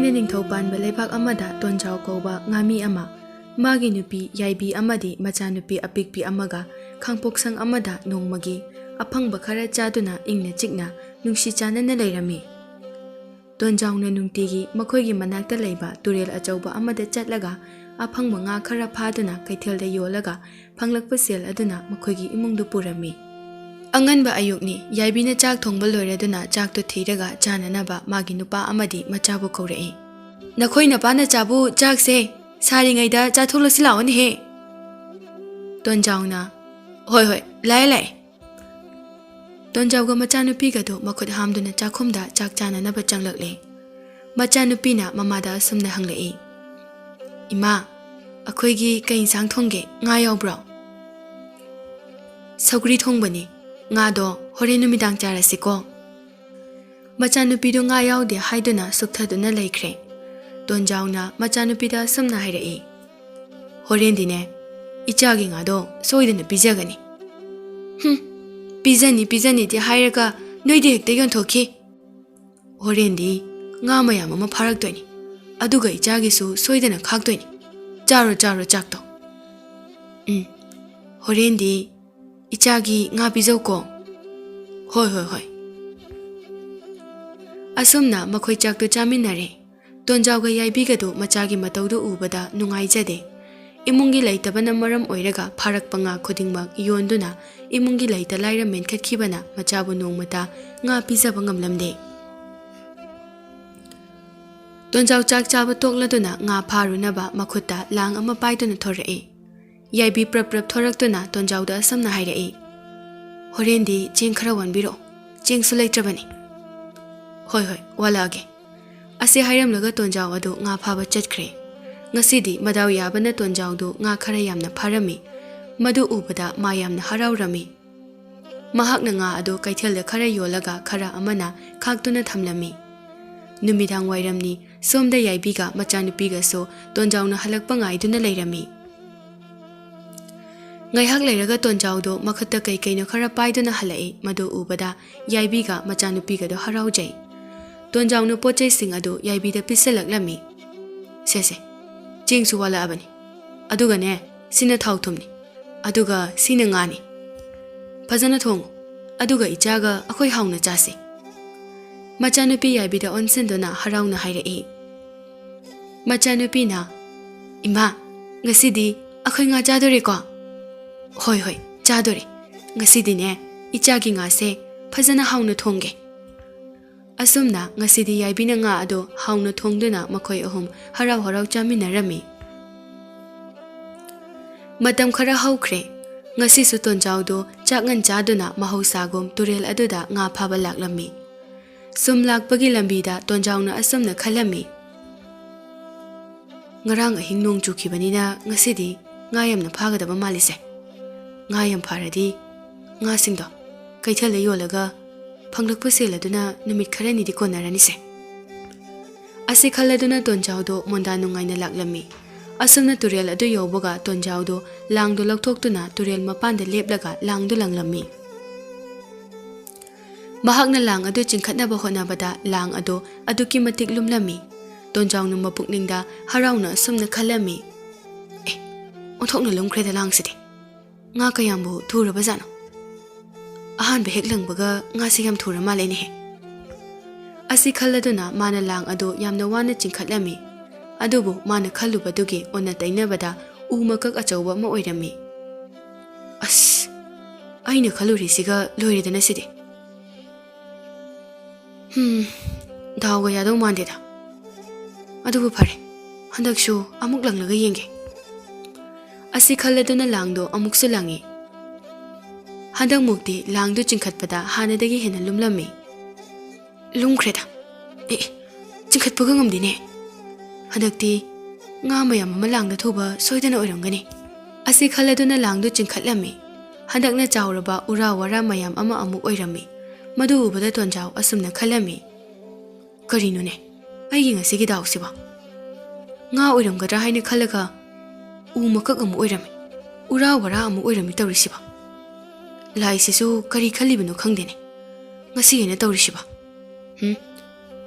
Chaina ningthau panba leibak amada tonjau kauba ngami ama magi nupi yaibi amadi macha nupi apikpi amaga khangpoksang amada nongmagi aphangba khara chaduna ingna chikna nungsi chanana leirami tonjauna nungtigi makhoigi manakta leiba turel achauba amada chatlaga aphangba nga khara phaduna kaithelda yolaga phanglakpa sel aduna makhoigi imungdu purami Anganba ayukni yaibina chak thongba loiraduna chak to thiraga chananaba magi nupa amadi machabu khorei nakhoi napana chabu chak se saringaida chathulasi laoni he tonjauna hoi hoi lai tonjauga machanupi ga do makhut hamduna chakhumda chak chananaba changlakle machanupi na mamada sumna hanglei ima akhoigi kai sang thongge nga yaubro sagri thongbani nga do hore numidang charasiko machanupi do nga yaude haiduna sukthaduna laikre tonjauna machanupi da sumna hairei horendine ichagi nga do soidena bijagani bijani ti hairaga noide hekta yonthoki horendi nga mayam ama pharaktoini aduga ichagi su soidena khaktoini charo chakto horendi ichagi nga bijauko hoi asumna makhoi chakto chaminare tonjauga yaibigadu machagi mataudu ubada nungaijade imungi laitabana maram oiraga pharakpa nga khudingmak yonduna imungi laita laira menkhatkibana machabu nongmata nga pizaba ngamlamde tonjau chak chaba tokladuna nga pharunaba makhutta lang ama paiduna thorei yaibi prap thoraktuna tonjauda samna hairei horendi cheng khara wanbiro cheng sulai trabani hoi walage ase hairam laga tonjau adu nga phaba chatkhre ngasidi madaw yabana tonjau du nga khara yamna pharami madu ubada ma yamna haraurami mahakna nga adu kaithelda khara yolaga khara amana khaktuna thamlami numidang wairamni somda yaibiga machanupiga so tonjauna halakpa ngaiduna leirami ngaihak leiraga tonjau do makhutta kaino khara paiduna halai madu ubada yaibiga machanupiga do haraujai tonjauna pochai sing adu yaibida pisalaklami sese chingsu wala abani aduga ne sina thauthumni aduga sina ngani phajana thong aduga ichaga akhoi hauna chase machanupi yaibida onsendona harauna hairei machanupi na ima ngasidi akhoi nga chadore ko hoi chadore ngasidi ne ichagi nga se phajana hauna thongge asumna ngasidi yaibina nga ado hauna thongduna makhoi ahum harau chaminarami matam khara haukre ngasi su tonjau do chagngan chaduna mahausagum turel aduda nga phaba laklami sumlakpagi lambida tonjauna asumna khalami ngarang ahing nong chukhibanina ngasidi nga yamna phagadaba malise nga yam pharadi nga singdo kaithale yolaga phanglakpa seladuna numit kharani di konarani se ase khaladuna tonjau do monda nungaina laklami asumna turel adu yoboga tonjau do langdo lakthokduna turel mapanda leplaga langdo langlami mahakna lang adu chingkhatnaba honabada lang adu aduki matik lumlami tonjau nu mapukningda harauna sumna khalami onthokna lumkhreda langsidi nga kayambu thuraba jano ahan be hek langbaga nga sigam thura malene he asi khalladuna mana lang ado yamna wana chingkhatlami adubu mana khallubadugi onna tainabada umakak achauba ma oirami as aina khaluri siga loiredana sidi dawa yado mandeda adubu phare handakshu amuk langlaga yenge asi khalladuna langdo amuksu langi handang mukti langdo chingkhatpada hanadagi hena lumlami lumkreda chingkhatpaga ngamdine handakti nga mayam ama langda thuba soidana oiramgani asi khalladuna langdo chingkhatlami handakna chawraba ura wara mayam ama amuk oirami madu ubada tonjau asumna khalami karinune aigi ngasigi dawsiba nga oiramgadra haina khalaga umakak amu oirami ura wara amu oirami tawrisiba lai sisu kari khalibano khangdene ngasi ena tawrisiba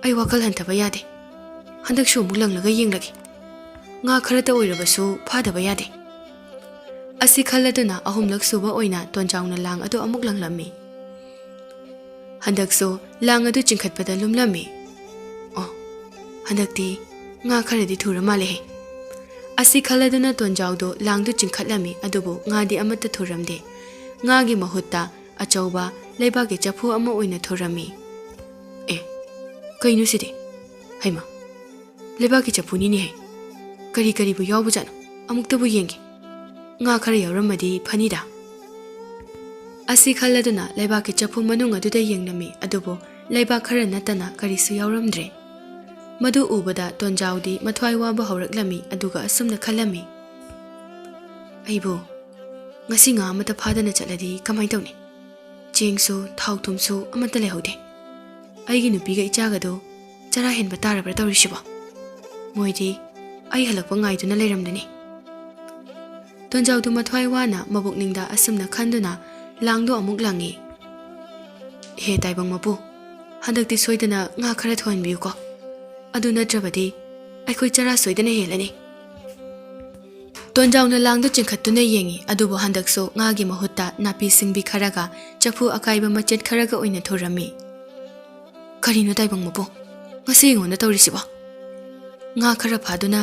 ai wakal hantaba yade ꯍꯟꯗꯛꯁꯨ ꯑꯃꯨꯛ ꯂꯪꯂꯒ ꯌꯦꯡꯂꯒꯦ ꯉꯥ ꯈꯔꯇ ꯑꯣꯏꯔꯕꯁꯨ ꯐꯥꯗꯕ ꯌꯥꯗꯦ ꯑꯁꯤ ꯈꯜꯂꯗꯨꯅ ꯑꯍꯨꯝꯂꯛ ꯁꯨꯕ ꯑꯣꯏꯅ ꯇꯣꯟꯖꯥꯎꯅ ꯂꯥꯡ ꯑꯗꯨ ꯑꯃꯨꯛ ꯂꯪꯂꯝꯃꯤ ꯍꯟꯗꯛꯁꯨ ꯂꯥꯡ ꯑꯗꯨ ꯆꯤꯡꯈꯠꯄꯗ ꯂꯨꯝꯂꯝꯃꯤ ꯑꯣ ꯍꯟꯗꯛꯇꯤ ꯉꯥ ꯈꯔꯗꯤ ꯊꯨꯔ ꯃꯥꯜꯂꯦꯍꯦ ꯑꯁꯤ ꯈꯜꯂꯗꯨꯅ ꯇꯣꯟꯖꯥꯎꯗꯣ ꯂꯥꯡꯗꯨ ꯆꯤꯡꯈꯠꯂꯝꯃꯤ ꯑꯗꯨꯕꯨ ꯉꯥꯗꯤ ꯑꯃꯠꯇ ꯊꯨꯔꯝꯗꯦ ꯉꯥꯒꯤ ꯃꯍꯨꯠꯇ ꯑꯆꯧꯕ ꯂꯩꯕꯥꯛꯀꯤ ꯆꯐꯨ ꯑꯃ ꯑꯣꯏꯅ ꯊꯨꯔꯝꯃꯤ ꯑꯦ ꯀꯩꯅꯣ ꯁꯤꯗꯤ ꯍꯩꯃ ꯂꯩꯕꯥꯛꯀꯤ ꯆꯐꯨꯅꯤꯅꯦꯍꯦ ꯀꯔꯤ ꯀꯔꯤꯕꯨ ꯌꯥꯎꯕꯖꯥꯠꯅꯣ ꯑꯃꯨꯛꯇꯕꯨ ꯌꯦꯡꯒꯦ ꯉꯥ ꯈꯔ ꯌꯥꯎꯔꯝꯃꯗꯤ ꯐꯅꯤꯗ ꯑꯁꯤ ꯈꯜꯂꯗꯨꯅ ꯂꯩꯕꯥꯛꯀꯤ ꯆꯐꯨ ꯃꯅꯨꯡ ꯑꯗꯨꯗ ꯌꯦꯡꯂꯝꯃꯤ ꯑꯗꯨꯕꯨ ꯂꯩꯕꯥꯛ ꯈꯔ ꯅꯠꯇꯅ ꯀꯔꯤꯁꯨ ꯌꯥꯎꯔꯝꯗ꯭ꯔꯦ ꯃꯗꯨ ꯎꯕꯗ ꯇꯣꯟꯖꯥꯎꯗꯤ ꯃꯊ꯭ꯋꯥꯏ ꯋꯥꯕ ꯍꯧꯔꯛꯂꯝꯃꯤ ꯑꯗꯨꯒ ꯑꯁꯨꯝꯅ ꯈꯜꯂꯝꯃꯤ ꯑꯩꯕꯨ ꯉꯁꯤ ꯉꯥ ꯑꯃꯠꯇ ꯐꯥꯗꯅ ꯆꯠꯂꯗꯤ ꯀꯃꯥꯏꯅ ꯇꯧꯅꯤ ꯆꯦꯡꯁꯨ ꯊꯥꯎ ꯊꯨꯝꯁꯨ ꯑꯃꯠꯇ ꯂꯩꯍꯧꯗꯦ ꯑꯩꯒꯤ ꯅꯨꯄꯤꯒ ꯏꯆꯥꯒꯗꯣ ꯆꯔꯥ ꯍꯦꯟꯕ ꯇꯥꯔꯕ꯭ꯔꯥ ꯇꯧꯔꯤꯁꯤꯕꯣ ꯃꯣꯏꯗꯤ ꯑꯩ ꯍꯜꯂꯛꯄ ꯉꯥꯏꯗꯨꯅ ꯂꯩꯔꯝꯗꯅꯤ ꯇꯣꯟꯖꯥꯎꯗꯨ ꯃꯊ꯭ꯋꯥꯏ ꯋꯥꯅ ꯃꯕꯨꯛꯅꯤꯡꯗ ꯑꯁꯨꯝꯅ ꯈꯟꯗꯨꯅ ꯂꯥꯡꯗꯣ ꯑꯃꯨꯛ ꯂꯪꯉꯤ ꯍꯦ ꯇꯥꯏꯕꯪ ꯃꯄꯨ ꯍꯟꯗꯛꯇꯤ ꯁꯣꯏꯗꯅ ꯉꯥ ꯈꯔ ꯊꯣꯛꯍꯟꯕꯤꯌꯨꯀꯣ ꯑꯗꯨ ꯅꯠꯇ꯭ꯔꯕꯗꯤ ꯑꯩꯈꯣꯏ ꯆꯔꯥ ꯁꯣꯏꯗꯅ ꯍꯦꯜꯂꯅꯤ ꯇꯣꯟꯖꯥꯎꯅ ꯂꯥꯡꯗꯨ ꯆꯤꯡꯈꯠꯇꯨꯅ ꯌꯦꯡꯉꯤ ꯑꯗꯨꯕꯨ ꯍꯟꯗꯛꯁꯨ ꯉꯥꯒꯤ ꯃꯍꯨꯠꯇ ꯅꯥꯄꯤ ꯁꯤꯡꯕꯤ ꯈꯔꯒ ꯆꯐꯨ ꯑꯀꯥꯏꯕ ꯃꯆꯦꯠ ꯈꯔꯒ ꯑꯣꯏꯅ ꯊꯨꯔꯝꯃꯤ ꯀꯔꯤꯅꯣ ꯇꯥꯏꯕꯪ ꯃꯄꯨ ꯉꯁꯤ ꯑꯩꯉꯣꯟꯗ ꯇꯧꯔꯤꯁꯤꯕꯣ ꯉꯥ ꯈꯔ ꯐꯥꯗꯨꯅ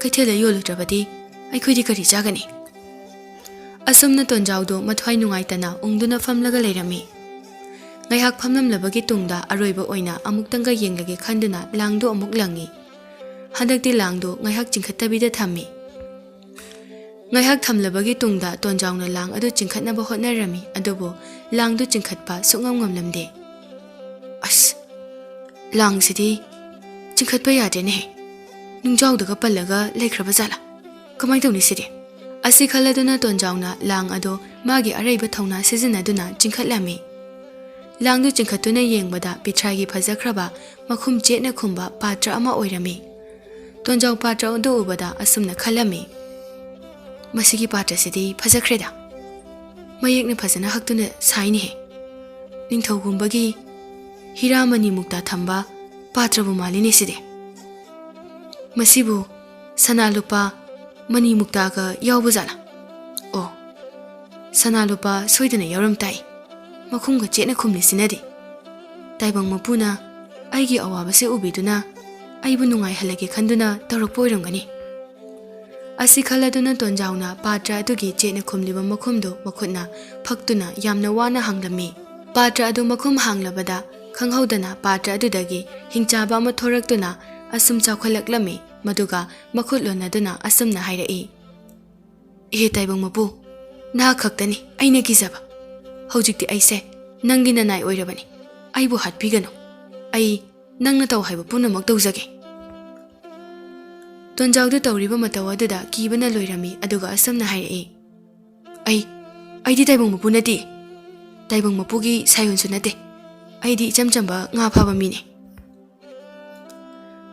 ꯀꯩꯊꯦꯜꯗ ꯌꯣꯜꯂꯨꯗ꯭ꯔꯕꯗꯤ ꯑꯩꯈꯣꯏꯗꯤ ꯀꯔꯤ ꯆꯥꯒꯅꯤ ꯑꯁꯨꯝꯅ ꯇꯣꯟꯖꯥꯎꯗꯣ ꯃꯊ꯭ꯋꯥꯏ ꯅꯨꯡꯉꯥꯏꯇꯅ ꯎꯪꯗꯨꯅ ꯐꯝꯂꯒ ꯂꯩꯔꯝꯃꯤ ꯉꯥꯏꯍꯥꯛ ꯐꯝꯂꯝꯂꯕꯒꯤ ꯇꯨꯡꯗ ꯑꯔꯣꯏꯕ ꯑꯣꯏꯅ ꯑꯃꯨꯛꯇꯪꯒ ꯌꯦꯡꯂꯒꯦ ꯈꯟꯗꯨꯅ ꯂꯥꯡꯗꯣ ꯑꯃꯨꯛ ꯂꯪꯉꯤ ꯍꯟꯗꯛꯇꯤ ꯂꯥꯡꯗꯣ ꯉꯥꯏꯍꯥꯛ ꯆꯤꯡꯈꯠꯇꯕꯤꯗ ꯊꯝꯃꯤ ꯉꯥꯏꯍꯥꯛ ꯊꯝꯂꯕꯒꯤ ꯇꯨꯡꯗ ꯇꯣꯟꯖꯥꯎꯅ ꯂꯥꯡ ꯑꯗꯨ ꯆꯤꯡꯈꯠꯅꯕ ꯍꯣꯠꯅꯔꯝꯃꯤ ꯑꯗꯨꯕꯨ ꯂꯥꯡꯗꯨ ꯆꯤꯡꯈꯠꯄ ꯁꯨꯡꯉꯝ ꯉꯝꯂꯝꯗꯦ ꯑꯁ ꯂꯥꯡꯁꯤꯗꯤ ꯆꯤꯡꯈꯠꯄ ꯌꯥꯗ꯭ꯔꯦꯅꯦꯍꯦ ꯅꯨꯡꯖꯥꯎꯗꯒ ꯄꯜꯂꯒ ꯂꯩꯈ꯭ꯔꯕ ꯖꯥꯠꯂꯥ ꯀꯃꯥꯏꯅ ꯇꯧꯅꯤ ꯁꯤꯗꯤ ꯑꯁꯤ ꯈꯜꯂꯗꯨꯅ ꯇꯣꯟꯖꯥꯎꯅ ꯂꯥꯡ ꯑꯗꯣ ꯃꯥꯒꯤ ꯑꯔꯩꯕ ꯊꯧꯅꯥ ꯁꯤꯖꯤꯟꯅꯗꯨꯅ ꯆꯤꯡꯈꯠꯂꯝꯃꯤ ꯂꯥꯡꯗꯨ ꯆꯤꯡꯈꯠꯇꯨꯅ ꯌꯦꯡꯕꯗ ꯄꯤꯊ꯭ꯔꯥꯏꯒꯤ ꯐꯖꯈ꯭ꯔꯕ ꯃꯈꯨꯝ ꯆꯦꯠꯅ ꯈꯨꯝꯕ ꯄꯥꯇ꯭ꯔ ꯑꯃ ꯑꯣꯏꯔꯝꯃꯤ ꯇꯣꯟꯖꯥꯎ ꯄꯥꯇ꯭ꯔ ꯑꯗꯨ ꯎꯕꯗ ꯑꯁꯨꯝꯅ ꯈꯜꯂꯝꯃꯤ ꯃꯁꯤꯒꯤ ꯄꯥꯇ꯭ꯔꯁꯤꯗꯤ ꯐꯖꯈ꯭ꯔꯦꯗ ꯃꯌꯦꯛꯅ ꯐꯖꯅ ꯍꯛꯇꯨꯅ ꯁꯥꯏꯅꯦꯍꯦ ꯅꯤꯡꯊꯧꯒꯨꯝꯕꯒꯤ ꯍꯤꯔꯥꯃꯅꯤ ꯃꯨꯛꯇ ꯊꯝꯕ ꯄꯥꯇ꯭ꯔꯕꯨ ꯃꯥꯜꯂꯤꯅꯦ ꯁꯤꯗꯤ ꯃꯁꯤꯕꯨ ꯁꯅꯥ ꯂꯨꯄꯥ ꯃꯅꯤ ꯃꯨꯛꯇꯥꯒ ꯌꯥꯎꯕ ꯖꯥꯠꯂꯥ ꯑꯣ ꯁꯅꯥ ꯂꯨꯄꯥ ꯁꯣꯏꯗꯅ ꯌꯥꯎꯔꯝ ꯇꯥꯏ ꯃꯈꯨꯝꯒ ꯆꯦꯠꯅ ꯈꯨꯝꯂꯤꯁꯤꯅꯗꯤ ꯇꯥꯏꯕꯪ ꯃꯄꯨꯅ ꯑꯩꯒꯤ ꯑꯋꯥꯕꯁꯦ ꯎꯕꯤꯗꯨꯅ ꯑꯩꯕꯨ ꯅꯨꯡꯉꯥꯏꯍꯜꯂꯒꯦ ꯈꯟꯗꯨꯅ ꯇꯧꯔꯛꯄ ꯑꯣꯏꯔꯝꯒꯅꯤ ꯑꯁꯤ ꯈꯜꯂꯗꯨꯅ ꯇꯣꯟꯖꯥꯎꯅ ꯄꯥꯇ꯭ꯔ ꯑꯗꯨꯒꯤ ꯆꯦꯠꯅ ꯈꯨꯝꯂꯤꯕ ꯃꯈꯨꯝꯗꯨ ꯃꯈꯨꯠꯅ ꯐꯛꯇꯨꯅ ꯌꯥꯝꯅ ꯋꯥꯅ ꯍꯥꯡꯂꯝꯃꯤ ꯄꯥꯇ꯭ꯔ ꯑꯗꯨ ꯃꯈꯨꯝ ꯍꯥꯡꯂꯕꯗ ꯈꯪꯍꯧꯗꯅ ꯄꯥꯇ꯭ꯔ ꯑꯗꯨꯗꯒꯤ ꯍꯤꯡꯆꯥꯕ ꯑꯃ ꯊꯣꯔꯛꯇꯨꯅ ꯑꯁꯨꯝ ꯆꯥꯎꯈꯠꯂꯛꯂꯝꯃꯤ ꯃꯗꯨꯒ ꯃꯈꯨꯠ ꯂꯣꯟꯅꯗꯨꯅ ꯑꯁꯨꯝꯅ ꯍꯥꯏꯔꯛꯏ ꯏꯍꯦ ꯇꯥꯏꯕꯪ ꯃꯄꯨ ꯅꯍꯥꯛ ꯈꯛꯇꯅꯤ ꯑꯩꯅ ꯀꯤꯖꯕ ꯍꯧꯖꯤꯛꯇꯤ ꯑꯩꯁꯦ ꯅꯪꯒꯤ ꯅꯅꯥꯏ ꯑꯣꯏꯔꯕꯅꯤ ꯑꯩꯕꯨ ꯍꯥꯠꯄꯤꯒꯅꯨ ꯑꯩ ꯅꯪꯅ ꯇꯧ ꯍꯥꯏꯕ ꯄꯨꯝꯅꯃꯛ ꯇꯧꯖꯒꯦ ꯇꯣꯟꯖꯥꯎꯗꯨ ꯇꯧꯔꯤꯕ ꯃꯇꯧ ꯑꯗꯨꯗ ꯀꯤꯕꯅ ꯂꯣꯏꯔꯝꯃꯤ ꯑꯗꯨꯒ ꯑꯁꯨꯝꯅ ꯍꯥꯏꯔꯛꯏ ꯑꯩꯗꯤ ꯇꯥꯏꯕꯪ ꯃꯄꯨ ꯅꯠꯇꯦ ꯇꯥꯏꯕꯪ ꯃꯄꯨꯒꯤ ꯁꯥꯌꯣꯟꯁꯨ ꯅꯠꯇꯦ ꯑꯩꯗꯤ ꯏꯆꯝ ꯆꯝꯕ ꯉꯥ ꯐꯥꯕ ꯃꯤꯅꯦ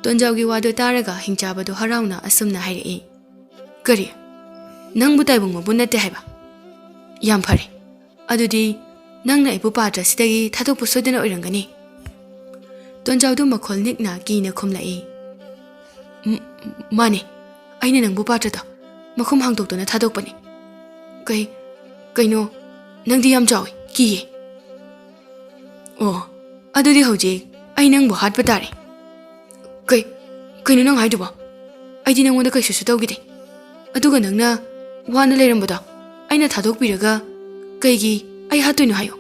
ꯇꯣꯟꯖꯥꯎꯒꯤ ꯋꯥꯗꯨ ꯇꯥꯔꯒ ꯍꯤꯡꯆꯥꯕꯗꯨ ꯍꯔꯥꯎꯅ ꯑꯁꯨꯝꯅ ꯍꯥꯏꯔꯛꯏ ꯀꯔꯤ ꯅꯪꯕꯨ ꯇꯥꯏꯕꯪ ꯃꯄꯨ ꯅꯠꯇꯦ ꯍꯥꯏꯕ ꯌꯥꯝ ꯐꯔꯦ ꯑꯗꯨꯗꯤ ꯅꯪꯅ ꯑꯩꯕꯨ ꯄꯥꯇ꯭ꯔꯁꯤꯗꯒꯤ ꯊꯥꯗꯣꯛꯄ ꯁꯣꯏꯗꯅ ꯑꯣꯏꯔꯝꯒꯅꯤ ꯇꯣꯟꯖꯥꯎꯗꯨ ꯃꯈꯣꯜ ꯅꯤꯛꯅ ꯀꯤꯅ ꯈꯨꯝꯂꯛꯏ ꯃꯥꯅꯦ ꯑꯩꯅ ꯅꯪꯕꯨ ꯄꯥꯇ꯭ꯔꯗ ꯃꯈꯨꯝ ꯍꯥꯡꯗꯣꯛꯇꯨꯅ ꯊꯥꯗꯣꯛꯄꯅꯤ ꯀꯩꯅꯣ ꯅꯪꯗꯤ ꯌꯥꯝ ꯆꯥꯎꯏ ꯀꯤꯌꯦ ꯑꯣ ꯑꯗꯨꯗꯤ ꯍꯧꯖꯤꯛ ꯑꯩ ꯅꯪꯕꯨ ꯍꯥꯠꯄ ꯇꯥꯔꯦ ꯀꯩꯅꯣ ꯅꯪ ꯍꯥꯏꯗꯨꯕꯣ ꯑꯩꯗꯤ ꯅꯪꯉꯣꯟꯗ ꯀꯩꯁꯨꯁꯨ ꯇꯧꯈꯤꯗꯦ ꯑꯗꯨꯒ ꯅꯪꯅ ꯋꯥꯅ ꯂꯩꯔꯝꯕꯗꯣ ꯑꯩꯅ ꯊꯥꯗꯣꯛꯄꯤꯔꯒ ꯀꯩꯒꯤ ꯑꯩ ꯍꯥꯠꯇꯣꯏꯅꯣ ꯍꯥꯏꯌꯣ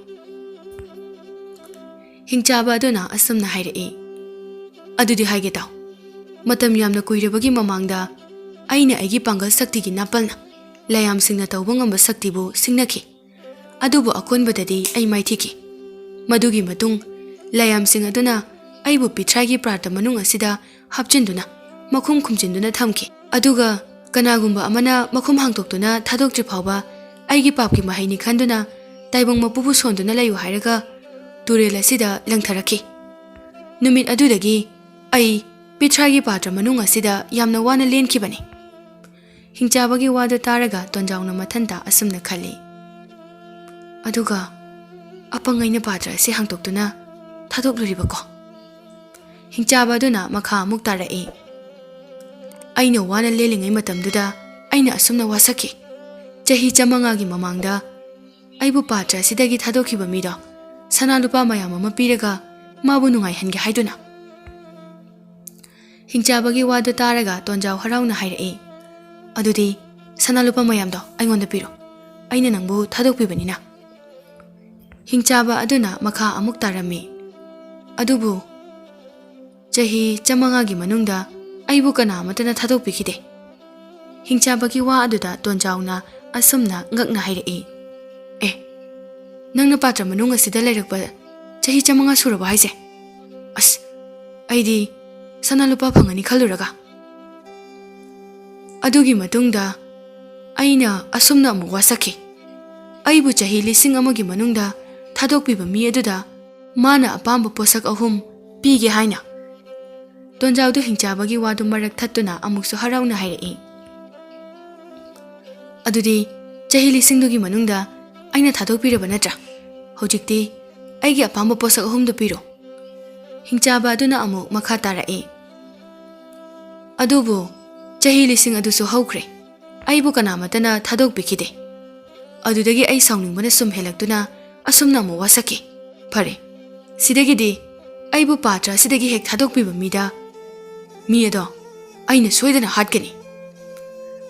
ꯍꯤꯡꯆꯥꯕ ꯑꯗꯨꯅ ꯑꯁꯨꯝꯅ ꯍꯥꯏꯔꯛꯏ ꯑꯗꯨꯗꯤ ꯍꯥꯏꯒꯦ ꯇꯥꯎ ꯃꯇꯝ ꯌꯥꯝꯅ ꯀꯨꯏꯔꯕꯒꯤ ꯃꯃꯥꯡꯗ ꯑꯩꯅ ꯑꯩꯒꯤ ꯄꯥꯡꯒꯜ ꯁꯛꯇꯤꯒꯤ ꯅꯥꯄꯜꯅ ꯂꯌꯥꯝꯁꯤꯡꯅ ꯇꯧꯕ ꯉꯝꯕ ꯁꯛꯇꯤꯕꯨ ꯁꯤꯡꯅꯈꯤ ꯑꯗꯨꯕꯨ ꯑꯀꯣꯟꯕꯗꯗꯤ ꯑꯩ ꯃꯥꯏꯊꯤꯈꯤ ꯃꯗꯨꯒꯤ ꯃꯇꯨꯡ ꯂꯌꯥꯝꯁꯤꯡ ꯑꯗꯨꯅ ꯑꯩꯕꯨ ꯄꯤꯊ꯭ꯔꯥꯏꯒꯤ ꯄ꯭ꯔꯥꯠꯇ ꯃꯅꯨꯡ ꯑꯁꯤꯗ ꯍꯥꯞꯆꯤꯟꯗꯨꯅ ꯃꯈꯨꯝ ꯈꯨꯝꯖꯤꯟꯗꯨꯅ ꯊꯝꯈꯤ ꯑꯗꯨꯒ ꯀꯅꯥꯒꯨꯝꯕ ꯑꯃꯅ ꯃꯈꯨꯝ ꯍꯥꯡꯗꯣꯛꯇꯨꯅ ꯊꯥꯗꯣꯛꯇ꯭ꯔꯤ ꯐꯥꯎꯕ ꯑꯩꯒꯤ ꯄꯥꯞꯀꯤ ꯃꯍꯩꯅꯤ ꯈꯟꯗꯨꯅ ꯇꯥꯏꯕꯪ ꯃꯄꯨꯕꯨ ꯁꯣꯟꯗꯨꯅ ꯂꯩꯌꯨ ꯍꯥꯏꯔꯒ ꯇꯨꯔꯦꯜ ꯑꯁꯤꯗ ꯂꯪꯊꯔꯛꯈꯤ ꯅꯨꯃꯤꯠ ꯑꯗꯨꯗꯒꯤ ꯑꯩ ꯄꯤꯊ꯭ꯔꯥꯏꯒꯤ ꯄꯥꯇ꯭ꯔ ꯃꯅꯨꯡ ꯑꯁꯤꯗ ꯌꯥꯝꯅ ꯋꯥꯅ ꯂꯦꯟꯈꯤꯕꯅꯤ ꯍꯤꯡꯆꯥꯕꯒꯤ ꯋꯥꯗꯨ ꯇꯥꯔꯒ ꯇꯣꯟꯖꯥꯎꯅ ꯃꯊꯟꯇ ꯑꯁꯨꯝꯅ ꯈꯜꯂꯤ ꯑꯗꯨꯒ ꯑꯄꯪ ꯑꯩꯅ ꯄꯥꯇ꯭ꯔ ꯑꯁꯤ ꯍꯥꯡꯗꯣꯛꯇꯨꯅ ꯊꯥꯗꯣꯛꯂꯨꯔꯤꯕꯀꯣ ꯍꯤꯡꯆꯥꯕ ꯑꯗꯨꯅ ꯃꯈꯥ ꯑꯃꯨꯛ ꯇꯥꯔꯛꯏ ꯑꯩꯅ ꯋꯥꯅ ꯂꯦꯜꯂꯤꯉꯩ ꯃꯇꯝꯗꯨꯗ ꯑꯩꯅ ꯑꯁꯨꯝꯅ ꯋꯥꯁꯛꯈꯤ ꯆꯍꯤ 100ꯒꯤ ꯃꯃꯥꯡꯗ ꯑꯩꯕꯨ ꯄꯥꯇ꯭ꯔ ꯑꯁꯤꯗꯒꯤ ꯊꯥꯗꯣꯛꯈꯤꯕ ꯃꯤꯗꯣ ꯁꯅꯥ ꯂꯨꯄꯥ ꯃꯌꯥꯝ ꯑꯃ ꯄꯤꯔꯒ ꯃꯥꯕꯨ ꯅꯨꯡꯉꯥꯏꯍꯟꯒꯦ ꯍꯥꯏꯗꯨꯅ ꯍꯤꯡꯆꯥꯕꯒꯤ ꯋꯥꯗꯨ ꯇꯥꯔꯒ ꯇꯣꯟꯖꯥꯎ ꯍꯔꯥꯎꯅ ꯍꯥꯏꯔꯛꯏ ꯑꯗꯨꯗꯤ ꯁꯅꯥ ꯂꯨꯄꯥ ꯃꯌꯥꯝꯗꯣ ꯑꯩꯉꯣꯟꯗ ꯄꯤꯔꯣ ꯑꯩꯅ ꯅꯪꯕꯨ ꯊꯥꯗꯣꯛꯄꯤꯕꯅꯤꯅ ꯍꯤꯡꯆꯥꯕ ꯑꯗꯨꯅ ꯃꯈꯥ ꯑꯃꯨꯛ ꯇꯥꯔꯝꯃꯤ ꯑꯗꯨꯕꯨ ꯆꯍꯤ 100ꯒꯤ ꯃꯅꯨꯡꯗ ꯑꯩꯕꯨ ꯀꯅꯥꯃꯠꯇꯅ ꯊꯥꯗꯣꯛꯄꯤꯈꯤꯗꯦ ꯍꯤꯡꯆꯥꯕꯒꯤ ꯋꯥ ꯑꯗꯨꯗ ꯇꯣꯟꯖꯥꯎꯅ ꯑꯁꯨꯝꯅ ꯉꯛꯅ ꯍꯥꯏꯔꯛꯏ ꯑꯦ ꯅꯪꯅ ꯄꯥꯇ꯭ꯔ ꯃꯅꯨꯡ ꯑꯁꯤꯗ ꯂꯩꯔꯛꯄ ꯆꯍꯤ 100 ꯁꯨꯔꯕ ꯍꯥꯏꯁꯦ ꯑꯁ ꯑꯩꯗꯤ ꯁꯅꯥ ꯂꯨꯄꯥ ꯐꯪꯒꯅꯤ ꯈꯜꯂꯨꯔꯒ ꯑꯗꯨꯒꯤ ꯃꯇꯨꯡꯗ ꯑꯩꯅ ꯑꯁꯨꯝꯅ ꯑꯃꯨꯛ ꯋꯥꯁꯛꯈꯤ ꯑꯩꯕꯨ ꯆꯍꯤ 1000ꯒꯤ ꯃꯅꯨꯡꯗ ꯊꯥꯗꯣꯛꯄꯤꯕ ꯃꯤ ꯑꯗꯨꯗ ꯃꯥꯅ ꯑꯄꯥꯝꯕ ꯄꯣꯠꯁꯛ 3 ꯄꯤꯒꯦ ꯍꯥꯏꯅ ꯇꯣꯟꯖꯥꯎꯗꯨ ꯍꯤꯡꯆꯥꯕꯒꯤ ꯋꯥꯗꯨ ꯃꯔꯛ ꯊꯠꯇꯨꯅ ꯑꯃꯨꯛꯁꯨ ꯍꯔꯥꯎꯅ ꯍꯥꯏꯔꯛꯏ ꯑꯗꯨꯗꯤ ꯆꯍꯤ 1000ꯗꯨꯒꯤ ꯃꯅꯨꯡꯗ ꯑꯩꯅ ꯊꯥꯗꯣꯛꯄꯤꯔꯕ ꯅꯠꯇ꯭ꯔꯥ ꯍꯧꯖꯤꯛꯇꯤ ꯑꯩꯒꯤ ꯑꯄꯥꯝꯕ ꯄꯣꯠꯁꯛ 3ꯗꯨ ꯄꯤꯔꯣ ꯍꯤꯡꯆꯥꯕ ꯑꯗꯨꯅ ꯑꯃꯨꯛ ꯃꯈꯥ ꯇꯥꯔꯛꯏ ꯑꯗꯨꯕꯨ ꯆꯍꯤ 1000 ꯑꯗꯨꯁꯨ ꯍꯧꯈ꯭ꯔꯦ ꯑꯩꯕꯨ ꯀꯅꯥꯃꯠꯇꯅ ꯊꯥꯗꯣꯛꯄꯤꯈꯤꯗꯦ ꯑꯗꯨꯗꯒꯤ ꯑꯩ ꯁꯥꯎꯅꯤꯡꯕꯅ ꯁꯨꯝ ꯍꯦꯜꯂꯛꯇꯨꯅ ꯑꯁꯨꯝꯅ ꯑꯃꯨꯛ ꯋꯥꯁꯛꯈꯤ ꯐꯔꯦ ꯁꯤꯗꯒꯤꯗꯤ ꯑꯩꯕꯨ ꯄꯥꯇ꯭ꯔ ꯑꯁꯤꯗꯒꯤ ꯍꯦꯛ ꯊꯥꯗꯣꯛꯄꯤꯕ ꯃꯤꯗ ꯃꯤ ꯑꯗꯣ ꯑꯩꯅ ꯁꯣꯏꯗꯅ ꯍꯥꯠꯀꯅꯤ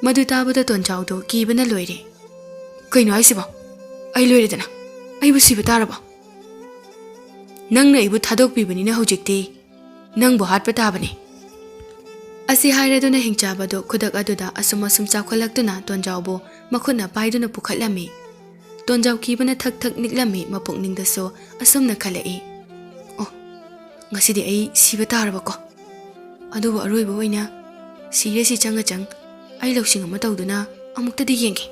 ꯃꯗꯨ ꯇꯥꯕꯗ ꯇꯣꯟꯖꯥꯎꯗꯣ ꯀꯤꯕꯅ ꯂꯣꯏꯔꯦ ꯀꯩꯅꯣ ꯍꯥꯏꯁꯤꯕꯣ ꯑꯩ ꯂꯣꯏꯔꯦꯗꯅ ꯑꯩꯕꯨ ꯁꯤꯕ ꯇꯥꯔꯕꯣ ꯅꯪꯅ ꯑꯩꯕꯨ ꯊꯥꯗꯣꯛꯄꯤꯕꯅꯤꯅ ꯍꯧꯖꯤꯛꯇꯤ ꯅꯪꯕꯨ ꯍꯥꯠꯄ ꯇꯥꯕꯅꯤ ꯑꯁꯤ ꯍꯥꯏꯔꯗꯨꯅ ꯍꯤꯡꯆꯥꯕꯗꯣ ꯈꯨꯗꯛ ꯑꯗꯨꯗ ꯑꯁꯨꯝ ꯆꯥꯎꯈꯠꯂꯛꯇꯨꯅ ꯇꯣꯟꯖꯥꯎꯕꯨ ꯃꯈꯨꯠꯅ ꯄꯥꯏꯗꯨꯅ ꯄꯨꯈꯠꯂꯝꯃꯤ ꯇꯣꯟꯖꯥꯎ ꯀꯤꯕꯅ ꯊꯛ ꯊꯛ ꯅꯤꯛꯂꯝꯃꯤ ꯃꯄꯨꯛꯅꯤꯡꯗꯁꯨ ꯑꯁꯨꯝꯅ ꯈꯜꯂꯛꯏ ꯑꯣ ꯉꯁꯤꯗꯤ ꯑꯩ ꯁꯤꯕ ꯇꯥꯔꯕꯀꯣ ꯑꯗꯨꯕꯨ ꯑꯔꯣꯏꯕ ꯑꯣꯏꯅ ꯁꯤꯔꯦꯁꯤ ꯆꯪ ꯑꯩ ꯂꯧꯁꯤꯡ ꯑꯃ ꯇꯧꯗꯨꯅ ꯑꯃꯨꯛꯇꯗꯤ ꯌꯦꯡꯒꯦ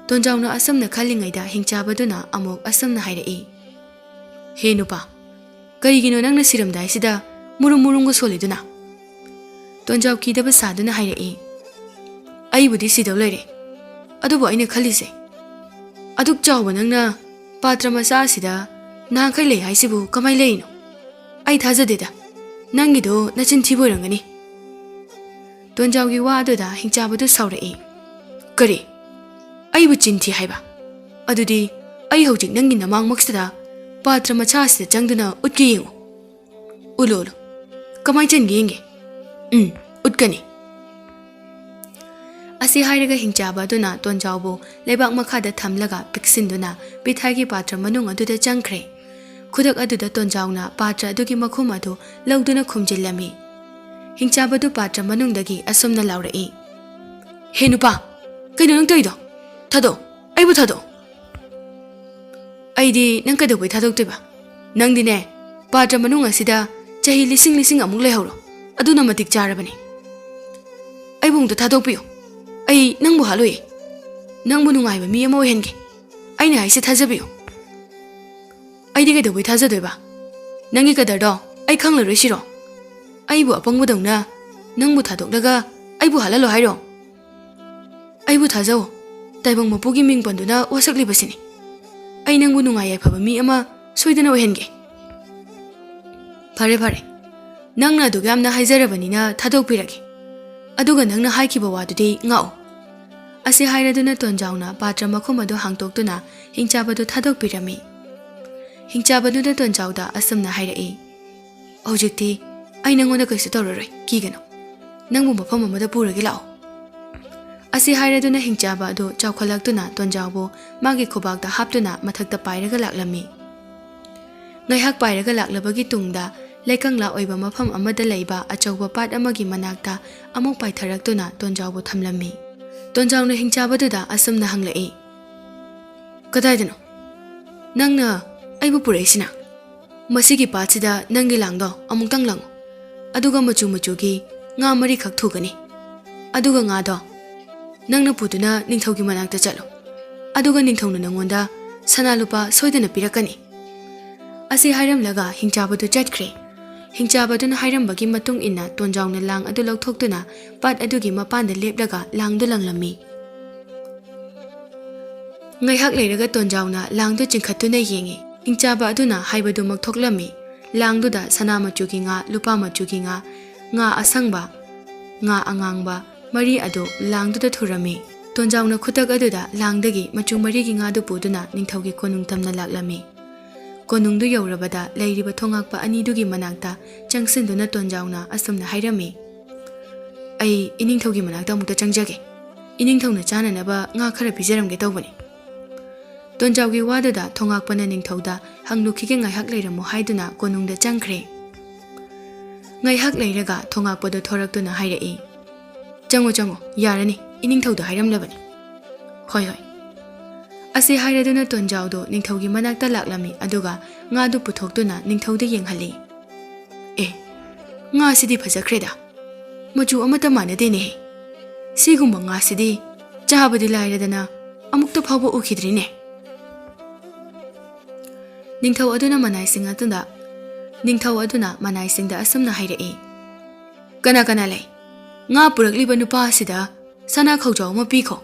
ꯇꯣꯟꯖꯥꯎꯅ ꯑꯁꯨꯝꯅ ꯈꯜꯂꯤꯉꯩꯗ ꯍꯤꯡꯆꯥꯕꯗꯨꯅ ꯑꯃꯨꯛ ꯑꯁꯨꯝꯅ ꯍꯥꯏꯔꯛꯏ ꯍꯦ ꯅꯨꯄꯥ ꯀꯔꯤꯒꯤꯅꯣ ꯅꯪꯅ ꯁꯤꯔꯝꯗꯥꯏꯁꯤꯗ ꯃꯨꯔꯨꯝꯒ ꯁꯣꯜꯂꯤꯗꯨꯅ ꯇꯣꯟꯖꯥꯎ ꯀꯤꯗꯕ ꯁꯥꯗꯨꯅ ꯍꯥꯏꯔꯛꯏ ꯑꯩꯕꯨꯗꯤ ꯁꯤꯗꯧ ꯂꯩꯔꯦ ꯑꯗꯨꯕꯨ ꯑꯩꯅ ꯈꯜꯂꯤꯁꯦ ꯑꯗꯨꯛ ꯆꯥꯎꯕ ꯅꯪꯅ ꯄꯥꯇ꯭ꯔ ꯃꯆꯥ ꯑꯁꯤꯗ ꯅꯍꯥꯟꯈꯩ ꯂꯩ ꯍꯥꯏꯁꯤꯕꯨ ꯀꯃꯥꯏ ꯂꯩꯔꯤꯅꯣ ꯑꯩ ꯊꯥꯖꯗꯦꯗ ꯅꯪꯒꯤꯗꯣ ꯅꯆꯤꯟ ꯊꯤꯕ ꯑꯣꯏꯔꯝꯒꯅꯤ ꯇꯣꯟꯖꯥꯎꯒꯤ ꯋꯥ ꯑꯗꯨꯗ ꯍꯤꯡꯆꯥꯕꯗꯨ ꯁꯥꯎꯔꯛꯏ ꯀꯔꯤ ꯑꯩꯕꯨ ꯆꯤꯟꯊꯤ ꯍꯥꯏꯕ ꯑꯗꯨꯗꯤ ꯑꯩ ꯍꯧꯖꯤꯛ ꯅꯪꯒꯤ ꯅꯃꯥꯡꯃꯛꯁꯤꯗ ꯄꯥꯇ꯭ꯔ ꯃꯆꯥ ꯑꯁꯤꯗ ꯆꯪꯗꯨꯅ ꯎꯠꯀꯦ ꯌꯦꯡꯉꯨ ꯎꯠꯂꯨ ꯀꯃꯥꯏ ꯆꯟꯒꯦ ꯌꯦꯡꯒꯦ ꯎꯠꯀꯅꯤ ꯑꯁꯤ ꯍꯥꯏꯔꯒ ꯍꯤꯡꯆꯥꯕ ꯑꯗꯨꯅ ꯇꯣꯟꯖꯥꯎꯕꯨ ꯂꯩꯕꯥꯛ ꯃꯈꯥꯗ ꯊꯝꯂꯒ ꯄꯤꯛꯁꯤꯟꯗꯨꯅ ꯄꯤꯊꯥꯏꯒꯤ ꯄꯥꯇ꯭ꯔ ꯃꯅꯨꯡ ꯑꯗꯨꯗ ꯆꯪꯈ꯭ꯔꯦ ꯈꯨꯗꯛ ꯑꯗꯨꯗ ꯇꯣꯟꯖꯥꯎꯅ ꯄꯥꯇ꯭ꯔ ꯑꯗꯨꯒꯤ ꯃꯈꯨꯝ ꯑꯗꯨ ꯂꯧꯗꯨꯅ ꯈꯨꯝꯖꯤꯜꯂꯝꯃꯤ ꯍꯤꯡꯆꯥꯕꯗꯨ ꯄꯥꯇ꯭ꯔ ꯃꯅꯨꯡꯗꯒꯤ ꯑꯁꯨꯝꯅ ꯂꯥꯎꯔꯛꯏ ꯍꯦ ꯅꯨꯄꯥ ꯀꯩꯅꯣ ꯅꯪ ꯇꯧꯏꯗꯣ ꯊꯥꯗꯣꯛ ꯑꯩꯕꯨ ꯊꯥꯗꯣꯛ ꯑꯩꯗꯤ ꯅꯪ ꯀꯩꯗꯧꯕꯩ ꯊꯥꯗꯣꯛꯇꯣꯏꯕ ꯅꯪꯗꯤꯅꯦ ꯄꯥꯇ꯭ꯔ ꯃꯅꯨꯡ ꯑꯁꯤꯗ ꯆꯍꯤ 1000 ꯑꯃꯨꯛ ꯂꯩꯍꯧꯔꯣ ꯑꯗꯨꯅ ꯃꯇꯤꯛ ꯆꯥꯔꯕꯅꯤ ꯑꯩꯕꯨ ꯑꯃꯨꯛꯇ ꯊꯥꯗꯣꯛꯄꯤꯌꯨ ꯑꯩ ꯅꯪꯕꯨ ꯍꯥꯠꯂꯣꯏ ꯅꯪꯕꯨ ꯅꯨꯡꯉꯥꯏꯕ ꯃꯤ ꯑꯃ ꯑꯣꯏꯍꯟꯒꯦ ꯑꯩꯅ ꯍꯥꯏꯁꯦ ꯊꯥꯖꯕꯤꯌꯨ ꯑꯩꯗꯤ ꯀꯩꯗꯧꯕꯩ ꯊꯥꯖꯗꯣꯏꯕ ꯅꯪꯒꯤ ꯀꯗꯔꯗꯣ ꯑꯩ ꯈꯪꯂꯔꯣꯏꯁꯤꯔꯣ ꯑꯩꯕꯨ ꯑꯄꯪꯕꯗꯧꯅ ꯅꯪꯕꯨ ꯊꯥꯗꯣꯛꯂꯒ ꯑꯩꯕꯨ ꯍꯥꯠꯍꯜꯂꯣ ꯍꯥꯏꯔꯣ ꯑꯩꯕꯨ ꯊꯥꯖꯧ ꯇꯥꯏꯕꯪ ꯃꯄꯨꯒꯤ ꯃꯤꯡ ꯄꯟꯗꯨꯅ ꯋꯥꯁꯛꯂꯤꯕꯁꯤꯅꯤ ꯑꯩ ꯅꯪꯕꯨ ꯅꯨꯡꯉꯥꯏ ꯌꯥꯏꯐꯕ ꯃꯤ ꯑꯃ ꯁꯣꯏꯗꯅ ꯑꯣꯏꯍꯟꯒꯦ ꯐꯔꯦ ꯅꯪꯅ ꯑꯗꯨꯛ ꯌꯥꯝꯅ ꯍꯥꯏꯖꯔꯕꯅꯤꯅ ꯊꯥꯗꯣꯛꯄꯤꯔꯒꯦ ꯑꯗꯨꯒ ꯅꯪꯅ ꯍꯥꯏꯈꯤꯕ ꯋꯥꯗꯨꯗꯤ ꯉꯥꯛꯎ ꯑꯁꯤ ꯍꯥꯏꯔꯗꯨꯅ ꯇꯣꯟꯖꯥꯎꯅ ꯄꯥꯇ꯭ꯔ ꯃꯈꯨꯝ ꯑꯗꯨ ꯍꯥꯡꯇꯣꯛꯇꯨꯅ ꯍꯤꯡꯆꯥꯕꯗꯨ ꯊꯥꯗꯣꯛꯄꯤꯔꯝꯃꯤ ꯍꯤꯡꯆꯥꯕꯗꯨꯅ ꯇꯣꯟꯖꯥꯎꯗ ꯑꯁꯨꯝꯅ ꯍꯥꯏꯔꯛꯏ ꯍꯧꯖꯤꯛꯇꯤ ꯑꯩ ꯅꯪꯉꯣꯟꯗ ꯀꯩꯁꯨ ꯇꯧꯔꯔꯣꯏ ꯀꯤꯒꯅꯨ ꯅꯪꯕꯨ ꯃꯐꯝ ꯑꯃꯗ ꯄꯨꯔꯒꯦ ꯂꯥꯛꯑꯣ ꯑꯁꯤ ꯍꯥꯏꯔꯗꯨꯅ ꯍꯤꯡꯆꯥꯕ ꯑꯗꯨ ꯆꯥꯎꯈꯠꯂꯛꯇꯨꯅ ꯇꯣꯟꯖꯥꯎꯕꯨ ꯃꯥꯒꯤ ꯈꯨꯕꯥꯛꯇ ꯍꯥꯞꯇꯨꯅ ꯃꯊꯛꯇ ꯄꯥꯏꯔꯒ ꯂꯥꯛꯂꯝꯃꯤ ꯉꯥꯏꯍꯥꯛ ꯄꯥꯏꯔꯒ ꯂꯥꯛꯂꯕꯒꯤ ꯇꯨꯡꯗ ꯂꯩꯀꯪꯂꯥ ꯑꯣꯏꯕ ꯃꯐꯝ ꯑꯃꯗ ꯂꯩꯕ ꯑꯆꯧꯕ ꯄꯥꯠ ꯑꯃꯒꯤ ꯃꯅꯥꯛꯇ ꯑꯃꯨꯛ ꯄꯥꯏꯊꯔꯛꯇꯨꯅ ꯇꯣꯟꯖꯥꯎꯕꯨ ꯊꯝꯂꯝꯃꯤ ꯇꯣꯟꯖꯥꯎꯅ ꯍꯤꯡꯆꯥꯕꯗꯨꯗ ꯑꯁꯨꯝꯅ ꯍꯪꯂꯛꯏ ꯀꯗꯥꯏꯗꯅꯣ ꯅꯪꯅ ꯑꯩꯕꯨ ꯄꯨꯔꯛꯏꯁꯤꯅ ꯃꯁꯤꯒꯤ ꯄꯥꯠꯁꯤꯗ ꯅꯪꯒꯤ ꯂꯥꯡꯗꯣ ꯑꯃꯨꯛꯇꯪ ꯂꯪꯉꯨ ꯑꯗꯨꯒ ꯃꯆꯨꯒꯤ ꯉꯥ 3 ꯈꯛ ꯊꯨꯒꯅꯤ ꯑꯗꯨꯒ ꯉꯥꯗꯣ ꯅꯪꯅ ꯄꯨꯗꯨꯅ ꯅꯤꯡꯊꯧꯒꯤ ꯃꯅꯥꯛꯇ ꯆꯠꯂꯨ ꯑꯗꯨꯒ ꯅꯤꯡꯊꯧꯅ ꯅꯪꯉꯣꯟꯗ ꯁꯅꯥ ꯂꯨꯄꯥ ꯁꯣꯏꯗꯅ ꯄꯤꯔꯛꯀꯅꯤ ꯑꯁꯤ ꯍꯥꯏꯔꯝꯂꯒ ꯍꯤꯡꯆꯥꯕꯗꯨ ꯆꯠꯈ꯭ꯔꯦ ꯍꯤꯡꯆꯥꯕꯗꯨꯅ ꯍꯥꯏꯔꯝꯕꯒꯤ ꯃꯇꯨꯡ ꯏꯟꯅ ꯇꯣꯟꯖꯥꯎꯅ ꯂꯥꯡ ꯑꯗꯨ ꯂꯧꯊꯣꯛꯇꯨꯅ ꯄꯥꯠ ꯑꯗꯨꯒꯤ ꯃꯄꯥꯟꯗ ꯂꯦꯞꯂꯒ ꯂꯥꯡꯗꯨ ꯂꯪꯂꯝꯃꯤ ꯉꯥꯏꯍꯥꯛ ꯂꯩꯔꯒ ꯇꯣꯟꯖꯥꯎꯅ ꯂꯥꯡꯗꯨ ꯆꯤꯡꯈꯠꯇꯨꯅ ꯌꯦꯡꯉꯤ ꯍꯤꯡꯆꯥꯕ ꯑꯗꯨꯅ ꯍꯥꯏꯕꯗꯨꯃꯛ ꯊꯣꯛꯂꯝꯃꯤ ꯂꯥꯡꯗꯨꯗ ꯁꯅꯥ ꯃꯆꯨꯒꯤ ꯉꯥ ꯂꯨꯄꯥ ꯃꯆꯨꯒꯤ ꯉꯥ ꯑꯁꯪꯕ nga angangba mari adu langduda thurami tonjauna khutak aduda langdagi machu mari gi nga du puduna ningthaugi konung tamna laklami konungdu yaurabada leiriba thongakpa ani dugi manakta changsinduna tonjauna asumna hairami ai iningthaugi manakta mukta changjage iningthauna chana naba nga khara pijaramge tawbani tonjaugi waduda thongakpana ningthauda hanglukhige ngaihak leiramo haiduna konungda changkhre ngaihak leiraga thongakpado thoraktuna hairai chango chango yarani iningthauda hairamlabani hoi hoi ase hairaduna tonjaudo ningthaugi manakta laklami aduga nga du puthoktuna ningthauda yenghali nga sidi phajakhreda machu amata manade ne sigumba nga sidi chabadi lairadana amukta phawba ukhidrine ningthau aduna manai singda asumna hairai kana kana lai nga purakliba nupa sida sana khawjaw ma pikho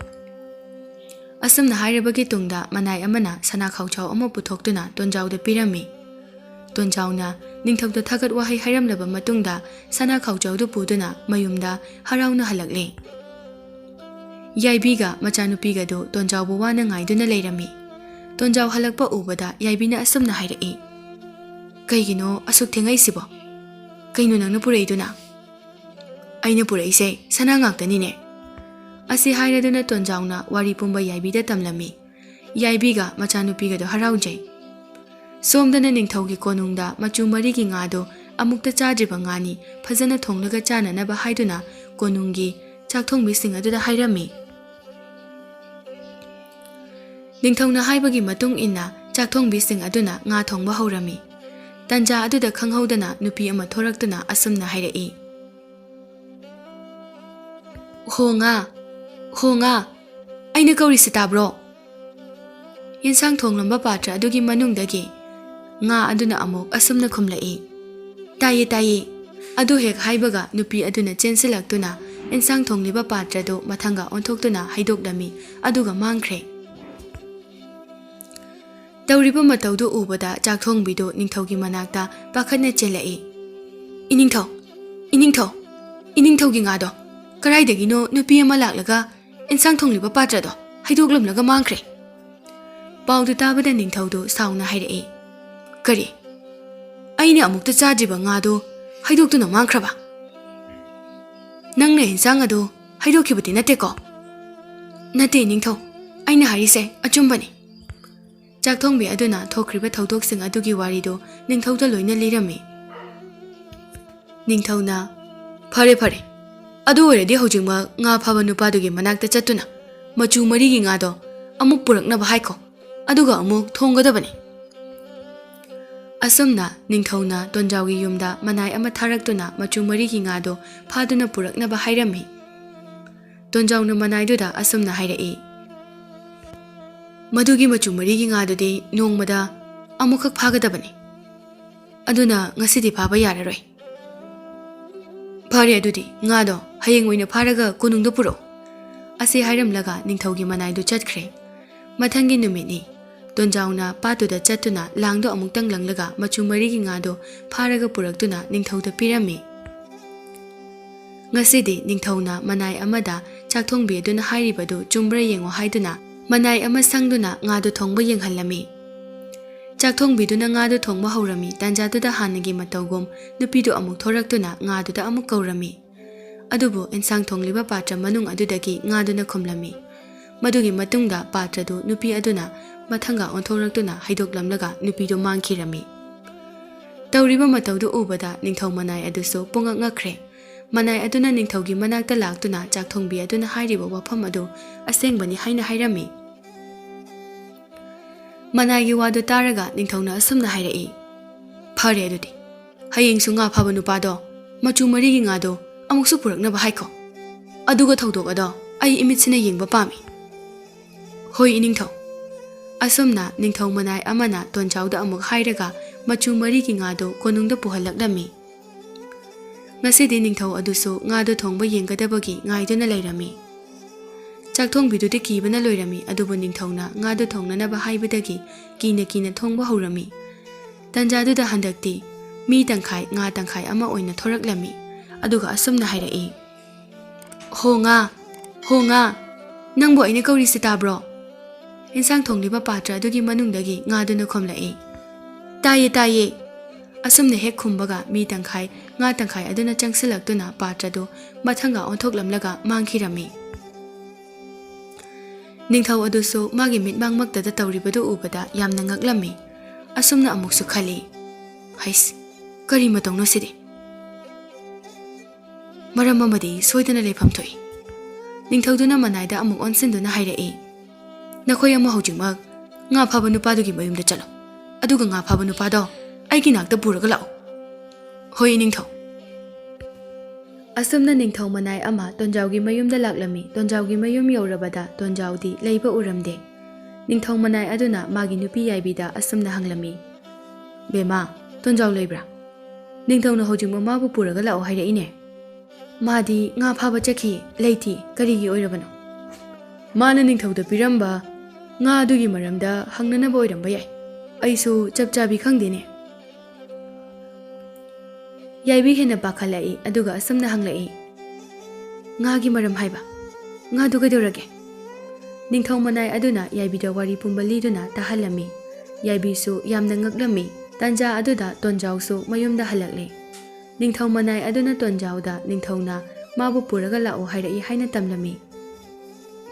asumna hairabagi tungda manai amana sana khawjaw ama puthoktuna tonjawda pirami tonjawna ningthauda thagat wahai hairamlaba matungda sana khawjawdu puduna mayumda harauna halakle yaibiga machanupiga do tonjawbu wana ngaiduna leirami tonjaw halakpa ubada yaibina asumna hairai kaigino asuk thengai sibo kaino nangna pureiduna aina pureise sana ngaktani ne asi hairaduna tonjawna wari pumba yaibida tamlami yaibiga machanupiga do haraujai somdana ningthaugi konungda machu mari gi nga do amukta chajiba ngani phajana thonglaga chana na ba haiduna konungi chakthongbi sing aduda hairami ningthauna haibagi matung inna chakthongbi sing aduna nga thongba haurami tanja aduda khanghaudana nupi ama thoraktuna asumna hairai honga aina kauri sitabro yensang thonglamba patra adugi manungdagi nga aduna amok asumna khumlai taye adu hek haibaga nupi aduna chensilaktuna ensang thongliba patra do mathanga onthoktuna haidokdami aduga mangkhre tawriba matawdu ubada chakthongbido ningthaugi manakta pakhatna chelai iningthaugi nga do karaidagino nupi ama laklaga ensang thongliba patra do haidoklamlaga mangkhre paudu tabada ningthaudu sauna hairai kari aina amukta chajiba nga do haidoktuna mangkhraba nangna ensang ado haidokhibati nateko nate ningthau aina harise achumbani chakthongbi aduna thokriba thodok sing adugi warido ningthauda loina lirami ningthauna phare adu oredi hojingma nga phaba nupa dugi manakta chatuna machu mari gi nga do amuk purakna ba haiko aduga amuk thonggadabani asumna ningthauna tonjawgi yumda manai ama tharaktuna machu mari gi nga do phaduna purakna ba hairami tonjawna manai duda asumna hairai madugi machu mari gi nga do de nongmada amukhak phagadabani aduna ngasidi phaba yararoi phare adudi nga do hayeng oina pharaga kunungdo puro ase hairamlaga ningthaugi manai do chatkhre mathangi numini tonjawna patuda chatuna langdo amuktang langlaga machu mari gi nga do pharaga puraktuna ningthauda pirami ngasidi ningthauna manai amada chakthongbi aduna hairibadu chumbra yengo haiduna manai ama sangduna nga do thongba yenghallami chakthongbiduna nga do thongba haurami tanjaduda hanagi matawgom nupidu amuk thoraktuna nga duda amuk kaurami adubu ensang thongliba patra manung adudagi nga duna khumlami madugi matungda patra du nupi aduna mathanga onthoraktuna haidoklamlaga nupidu mangkhirami tawriba matawdu ubada ningthau manai aduso pungak ngakre manai aduna ningthaugi manakta laktuna chakthongbi aduna hairiba wafam adu asengbani haina hairami manai gi wadu taraga ningthauna asumna hairai phare adudi hayeng sunga phaba nupa do machu mari gi nga do amuksu purakna ba haiko aduga thodok ado ai imitsina yengba pami hoi iningthau asumna ningthau manai amana tonchawda amuk hairaga machu mari gi nga do konungda puhalaklami ngasidi ningthau adusu nga do thongba yenggadabagi ngaiduna leirami chakthongbidudi kibana loirami adubu ningthauna nga do thongnana ba haibadagi kina thongba haurami tanjaduda handakti mi tangkhai nga tangkhai ama oina thoraklami aduga asumna hairai Ho nga, nangbo aina kauri si tabro. Insang thongliba patra adugi manungdagi nga duna khomlai. Taye. Asumne hek khumbaga mi tangkhai nga tangkhai aduna changsilaktuna patra do mathanga onthoklamlaga mangkhirami. Ningthau adusu magi mitbang maktada tawribadu ubada yamna ngaklami. Asumna amuksu khali. Hais, kari matongno sidi. Maram amadi soidana lepham thoi. Ningthauduna manaida amuk onsinduna hairai. Nakhoi ama hojingmak nga phaba nupadugi mayumda chalo. Aduga nga phaba nupado aigi nakta puraga lao. Hoi ningthau. Asumna ningthau manai ama tonjaugi mayumda laklami. Tonjaugi mayum yaurabada tonjaudi leiba uramde. Ningthau manai aduna magi nupi yaibida asumna hanglami. Bema, tonjau leibra. Ningthau na hojingma mabu puraga lao hairai ne. Madi nga phaba chakhi leiti karigi oirabano. Mana ningthauda piramba nga adugi maramda hangnanaba oiramba yai. Aisu chapchabi khangdene. Yaibi hena pakhalai aduga asumna hanglai. Nga gi maram haiba. Nga duga dorage. Ningthau manai aduna yaibida wari pumbali duna tahalami. Yaibi su yamna ngaklami. Tanja aduda tonjau su mayumda halakle. Ningthau manai aduna tonjauda ningthauna mabu puraga lao hairai haina tamlami.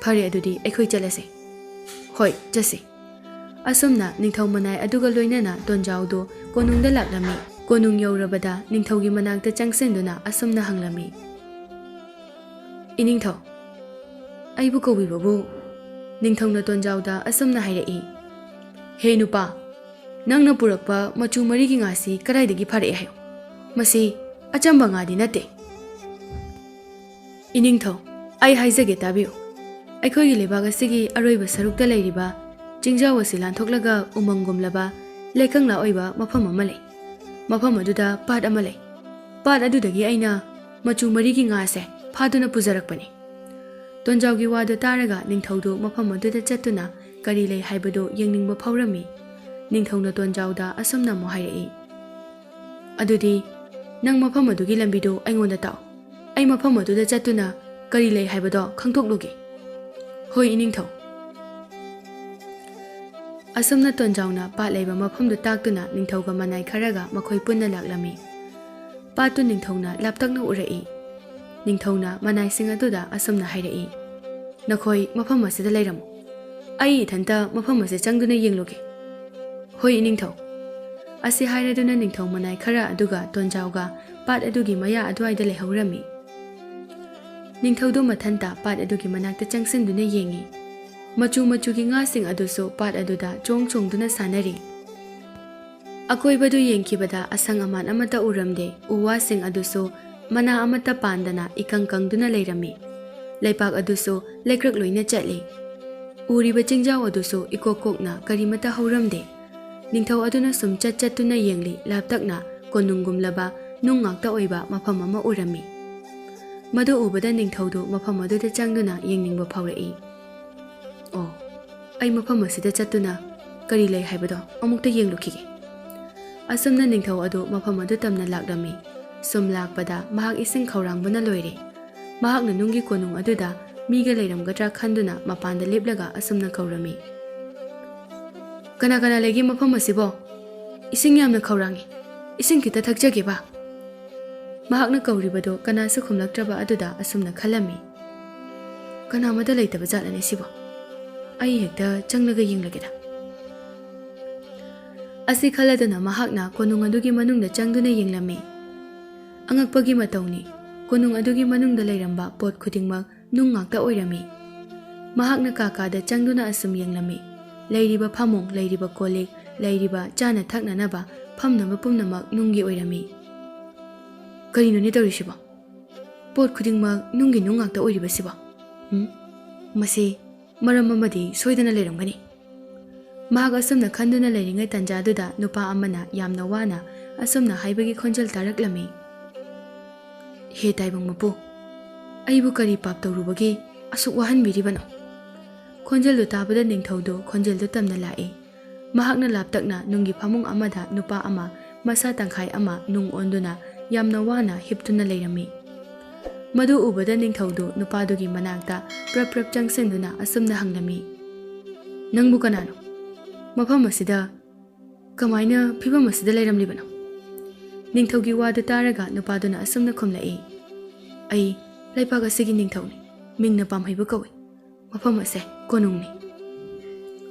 Phare adudi aikhoi chalase. Hoi, jase. Asumna ningthau manai aduga loinana tonjaudo konungda laklami. Konung yaurabada ningthaugi manakta changsenduna asumna hanglami. Iningthau. Aibu kawi babu. Ningthauna tonjauda asumna hairai. He nupa. Nangna purakpa machu marigi ngasi karaidagi phare hayo. Masi achamba ngadi nate. Iningthau. Ai haizage tabiyo. Aikhoi lebaga sigi aroiba sarukta leiriba jingjau asi lanthoklaga umangomlaba lekhangla oiba mafam ama lei. Mafam aduda pat ama lei. Pat adudagi aina machu marigi nga se phaduna pujarakpani. Tonjaugi wada taraga ningthaudo mafam aduda chattuna kari lei haibado yengningba phawrami. Ningthauna tonjauda asumna mo hairai. Adudi nang mafam adugi lambido aingonda taw. Ai mafam aduda chattuna kari lei haibado khangthoklugi. Hoi iningthau. Asumna tonjauna pat leiba mafamdu taktuna ningthauga manai kharaga makhoi punna laklami. Patu ningthauna laptakna urai. Ningthauna manai sing aduda asumna hairai. Nakhoi mafam asida leiramu. Ai ithanta mafam ase changduna yengloge. Hoi iningthau. Asi hairaduna ningthau manai khara aduga tonjauga pat adugi maya adwaida lehaurami. Ningthaudo mathanta pat adugi manakta changsinduna yengi. Machugi nga sing aduso pat aduda chongduna sanari. Akoibadu yengkibada asang aman amata uramde uwa sing aduso mana amata pandana ikangkangduna leirami. Leipak aduso lekrak loina chatli. Uriba chingjau aduso ikokokna karimata hauramde. Ningthau aduna sum chattuna yengli laptakna konungumlaba nungngakta oiba mafam ama urami. Madu ubada ningthaudo mafam aduda changduna yengningba phawrai. Oh, ai mafam asida chattuna kari lei haibado amukta yenglukhige. Asumna ningthau adu mafam adu tamna laklami. Sum lakpada mahak ising khawrangbana loire. Mahakna nunggi konung aduda miga leiramgadra khanduna mapanda leplaga asumna khawrami. Kana legi mafam asibo ising yamna khawrangi. Ising kita thakjage ba. Mahakna kauribado kana su khumlaktraba aduda asumna khalami. Kana mada leitaba jatlane sibo. Ai hekta changlaga yenglageda. Asi khaladuna mahakna konung adugi manungda changduna yenglami. Angakpagi matawni konung adugi manungda leiramba pot khudingmak nungngakta oirami. Mahakna kakada changduna asum yenglami. Leiriba phamong, leiriba kolik, leiriba chana thaknanaba phamnaba pumnamak nunggi oirami. Karino ni tawrisiba? Pot khudingmak nunggi nungngakta oiribasiba? Masi maram amadi soidana leiramgani. Mahak asumna khanduna leiringai tanjaduda nupa amana yamna wana asumna haibagi khonjal taraklami. He taibang mapu. Aibu kari pap tawrubagi asuk wahanbiribano. Khonjaldu tabada ningthaudo khonjaldu tamna lai. Mahakna laptakna nungi phamung amada nupa ama masa tangkhai ama nung onduna yamna wana hiptuna leirami. Madu ubada ningthaudu nupadugi manakta prap prap changsenduna asumna hanglami. Nangbu kanano? Mafam asida kamaina phibam asida lairamlibano? Ningthaugi wadu taraga nupaduna asumna khumlai. Ai laipak asigi ningthauni. Mingna pamhaibu kawi. Mafam ase konungni.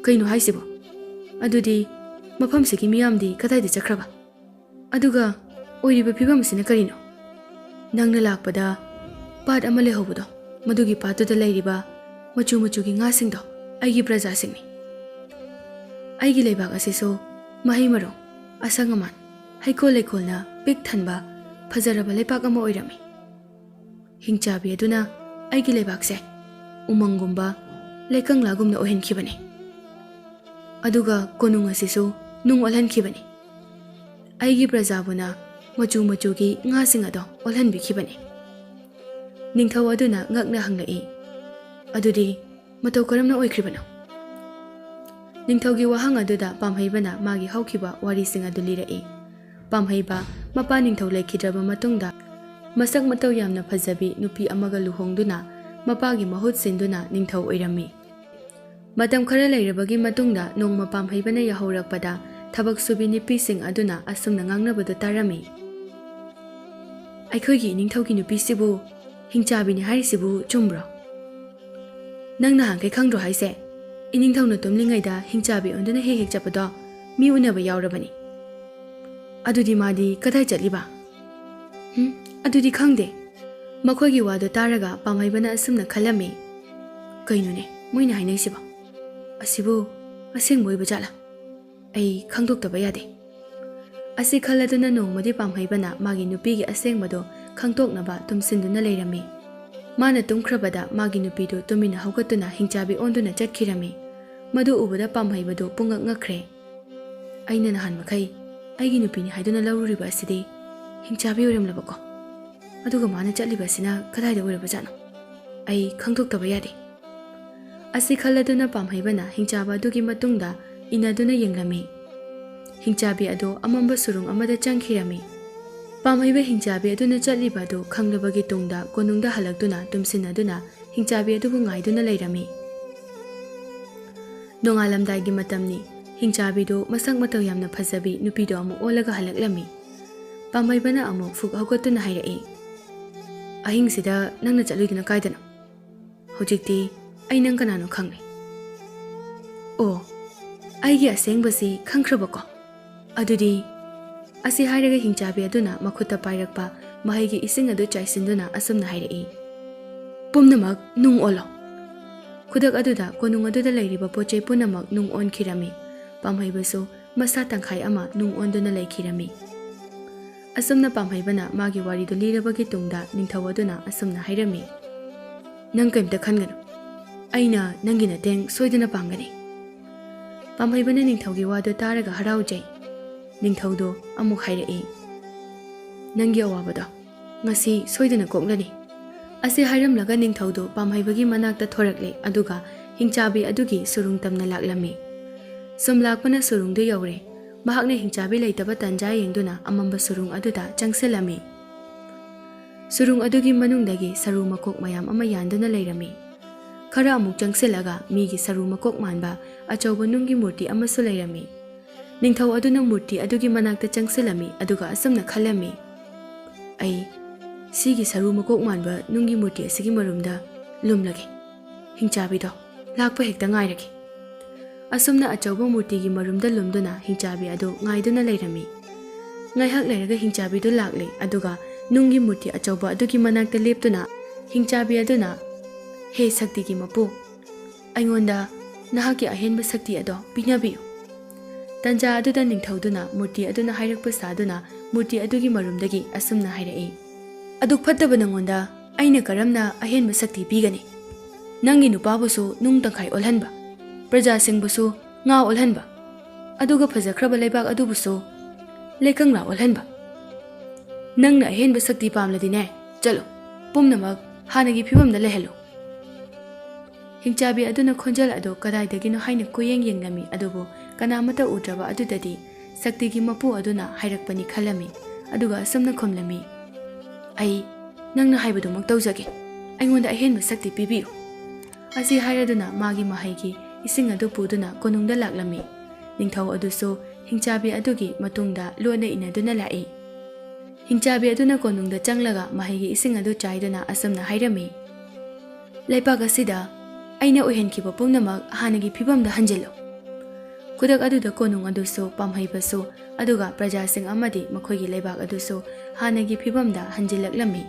Kaino haisibo? Adudi mafam sigi miyamdi kadaida chakraba? Aduga oiriba phibam asina karino? Nangna lakpada pat ama lehobudo madugi patuda lairiba machu machugi ngasingdo aigi praja singni. Aigi leibak asiso mahai maro asangaman haikol leikolna pik thanba fajaraba leipak ama oirami. Hingchabi aduna aigi leibakse umangumba leikanglagumna ohenkhibani. Aduga konung asiso nung olhankhibani. Aigi prajabuna machu machugi ngasing ado olhanbikhibani. Ningthau aduna ngakna hanglai. Adudi matau karamna oikribano? Ningthaugi wahang aduda pamhaibana magi haukhiba warising adu lirai. Pamhaiba mapa ningthau laikhidraba matungda masak matau yamna phajabi nupi amaga luhongduna mapagi mahut sinduna ningthau oirami. Matam khara lairabagi matungda nongma pamhaibana yahaurakpada thabak subi nipising aduna asumna ngangnabadu tarami. Aikhoigi ningthaugi nupisibu hingchabi ni harisibu chumbro? Nangna hangkai khangdro haise iningthauna tumlingaida hingchabi onduna hek chapado mi unaba yaurabani. Adudi madi kadai chatliba? Adudi khangde. Makhoigi wadu taraga pamhaibana asumna khalami. Kainone moina hainaisiba? Asibu asengboiba chala? Ai khangdoktaba yade. Asi khaladuna nongmadi pamhaibana magi nupigi asengmado khangtoknaba tumsinduna leirami. Mana tumkhrabada magi nupidu tumina haugatuna hingchabi onduna chatkhirami. Madu ubada pamhaibadu pungak ngakre. Aina nahan makai aigi nupini haiduna laururiba asidi hingchabi oiramlabako. Aduga mana chatliba asina kadaida oiraba jano? Ai khangdoktaba yade. Asi khaladuna pamhaibana hingchaba adugi matungda inaduna yenglami. Hingchabi ado amamba surung amada changkhirami. Pamhaiba hingchabi aduna chatliba adu khanglabagi tungda konungda halakduna tumsinaduna hingchabi adubu ngaiduna leirami. Nongalamdaigi matamni hingchabi do masak matau yamna phajabi nupido amu olaga halaklami. Pamhaibana amu fuk haugatuna hairai. Ahingsida nangna chatluiduna kaidana? Hojikti ai nang kanano khangni. Oh, aigi asengbasi khangkhrabako? Adudi asi hairaga hingchabi aduna makhuta pairakpa mahaigi ising adu chaisinduna asumna hairai. Pumnamak nung olo. Khudak aduda konung aduda lairiba pochei punamak nung onkhirami. Pamhaibasu masa tangkhai ama nung onduna laikhirami. Asumna pamhaibana magi waridu lirabagi tungda ningthau aduna asumna hairami. Nang kaimta khanganu. Aina nangi nateng soiduna pangani. Pamhaibana ningthaugi wadu taraga haraujai. Ningthaudo amuk hairai. Nangi awabado ngasi soiduna koklani. Asi hairamlaga ningthaudo pamhaibagi manakta thorakle aduga hingchabi adugi surung tamna laklami. Sumlakpana surungdu yaure. Mahakna hingchabi laitaba tanja yengduna amamba surung aduda changselami. Surung adugi manungdagi saru makok mayam ama yanduna leirami. Khara amuk changselaga migi saru makok manba achauba nungi murti amasu leirami. Ningthau aduna murti adugi manakta changselami aduga asamna khalami. Ai sigi saru makok manba nungi murti asigi marumda lumlage. Hingchabi do lakpa hekta ngairagi. Asumna achauba murti gi marumda lumduna hingchabi adu ngaiduna leirami. Ngaihak leiraga hingchabi do lakle aduga nungi murti achauba adugi manakta leptuna hingchabi aduna he sakti gi mapu aingonda nahaki ahenba sakti ado pinabiyu. Tanja aduda ningthauduna murti aduna hairakpa saduna murti adugi marumdagi asumna hairai. Aduk phattaba nangonda aina karamna ahenba sakti pigani. Nangi nupabusu nung tangkhai olhanba. Praja singbusu nga olhanba. Aduga phajakraba leibak adubusu lekangla olhanba. Nangna ahenba sakti pamladine chalo pumnamak hanagi phibamda lehelo. Hingchabi aduna khonjal ado kadaidagino haina koyeng yenglami adubu kanamata udraba adudadi sakti gi mapu aduna hairakpani khalami aduga asamna khomlami. Ai ꯅꯪꯅ ꯍꯥꯏꯕꯗꯨꯃꯛ ꯇꯧꯖꯒꯦ ꯑꯩꯉꯣꯟꯗ ꯑꯍꯦꯟꯕ ꯁꯛꯇꯤ ꯄꯤꯕꯤꯌꯨ ꯑꯁꯤ ꯍꯥꯏꯔꯗꯨꯅ ꯃꯥꯒꯤ ꯃꯍꯩꯒꯤ ꯏꯁꯤꯡ ꯑꯗꯨ ꯄꯨꯗꯨꯅ ꯀꯣꯅꯨꯡꯗ ꯂꯥꯛꯂꯝꯃꯤ ꯅꯤꯡꯊꯧ ꯑꯗꯨꯁꯨ ꯍꯤꯡꯆꯥꯕꯤ ꯑꯗꯨꯒꯤ ꯃꯇꯨꯡꯗ ꯂꯣꯟꯅ ꯏꯟꯅꯗꯨꯅ ꯂꯥꯛꯏ ꯍꯤꯡꯆꯥꯕꯤ ꯑꯗꯨꯅ ꯀꯣꯅꯨꯡꯗ ꯆꯪꯂꯒ ꯃꯍꯩꯒꯤ ꯏꯁꯤꯡ ꯑꯗꯨ ꯆꯥꯏꯗꯨꯅ ꯑꯁꯨꯝꯅ ꯍꯥꯏꯔꯝꯃꯤ ꯂꯩꯄꯥꯛ ꯑꯁꯤꯗ ꯑꯩꯅ ꯑꯣꯏꯍꯟꯈꯤꯕ ꯄꯨꯝꯅꯃꯛ ꯍꯥꯟꯅꯒꯤ ꯐꯤꯕꯝꯗ ꯍꯟꯖꯤꯜꯂꯨ ꯈꯨꯗꯛ ꯑꯗꯨꯗ ꯀꯣꯅꯨꯡ ꯑꯗꯨꯁꯨ ꯄꯥꯝꯍꯩꯕꯁꯨ ꯑꯗꯨꯒ ꯄ꯭ꯔꯖꯥꯁꯤꯡ ꯑꯃꯗꯤ ꯃꯈꯣꯏꯒꯤ ꯂꯩꯕꯥꯛ ꯑꯗꯨꯁꯨ ꯍꯥꯟꯅꯒꯤ ꯐꯤꯕꯝꯗ ꯍꯟꯖꯤꯜꯂꯛꯂꯝꯃꯤ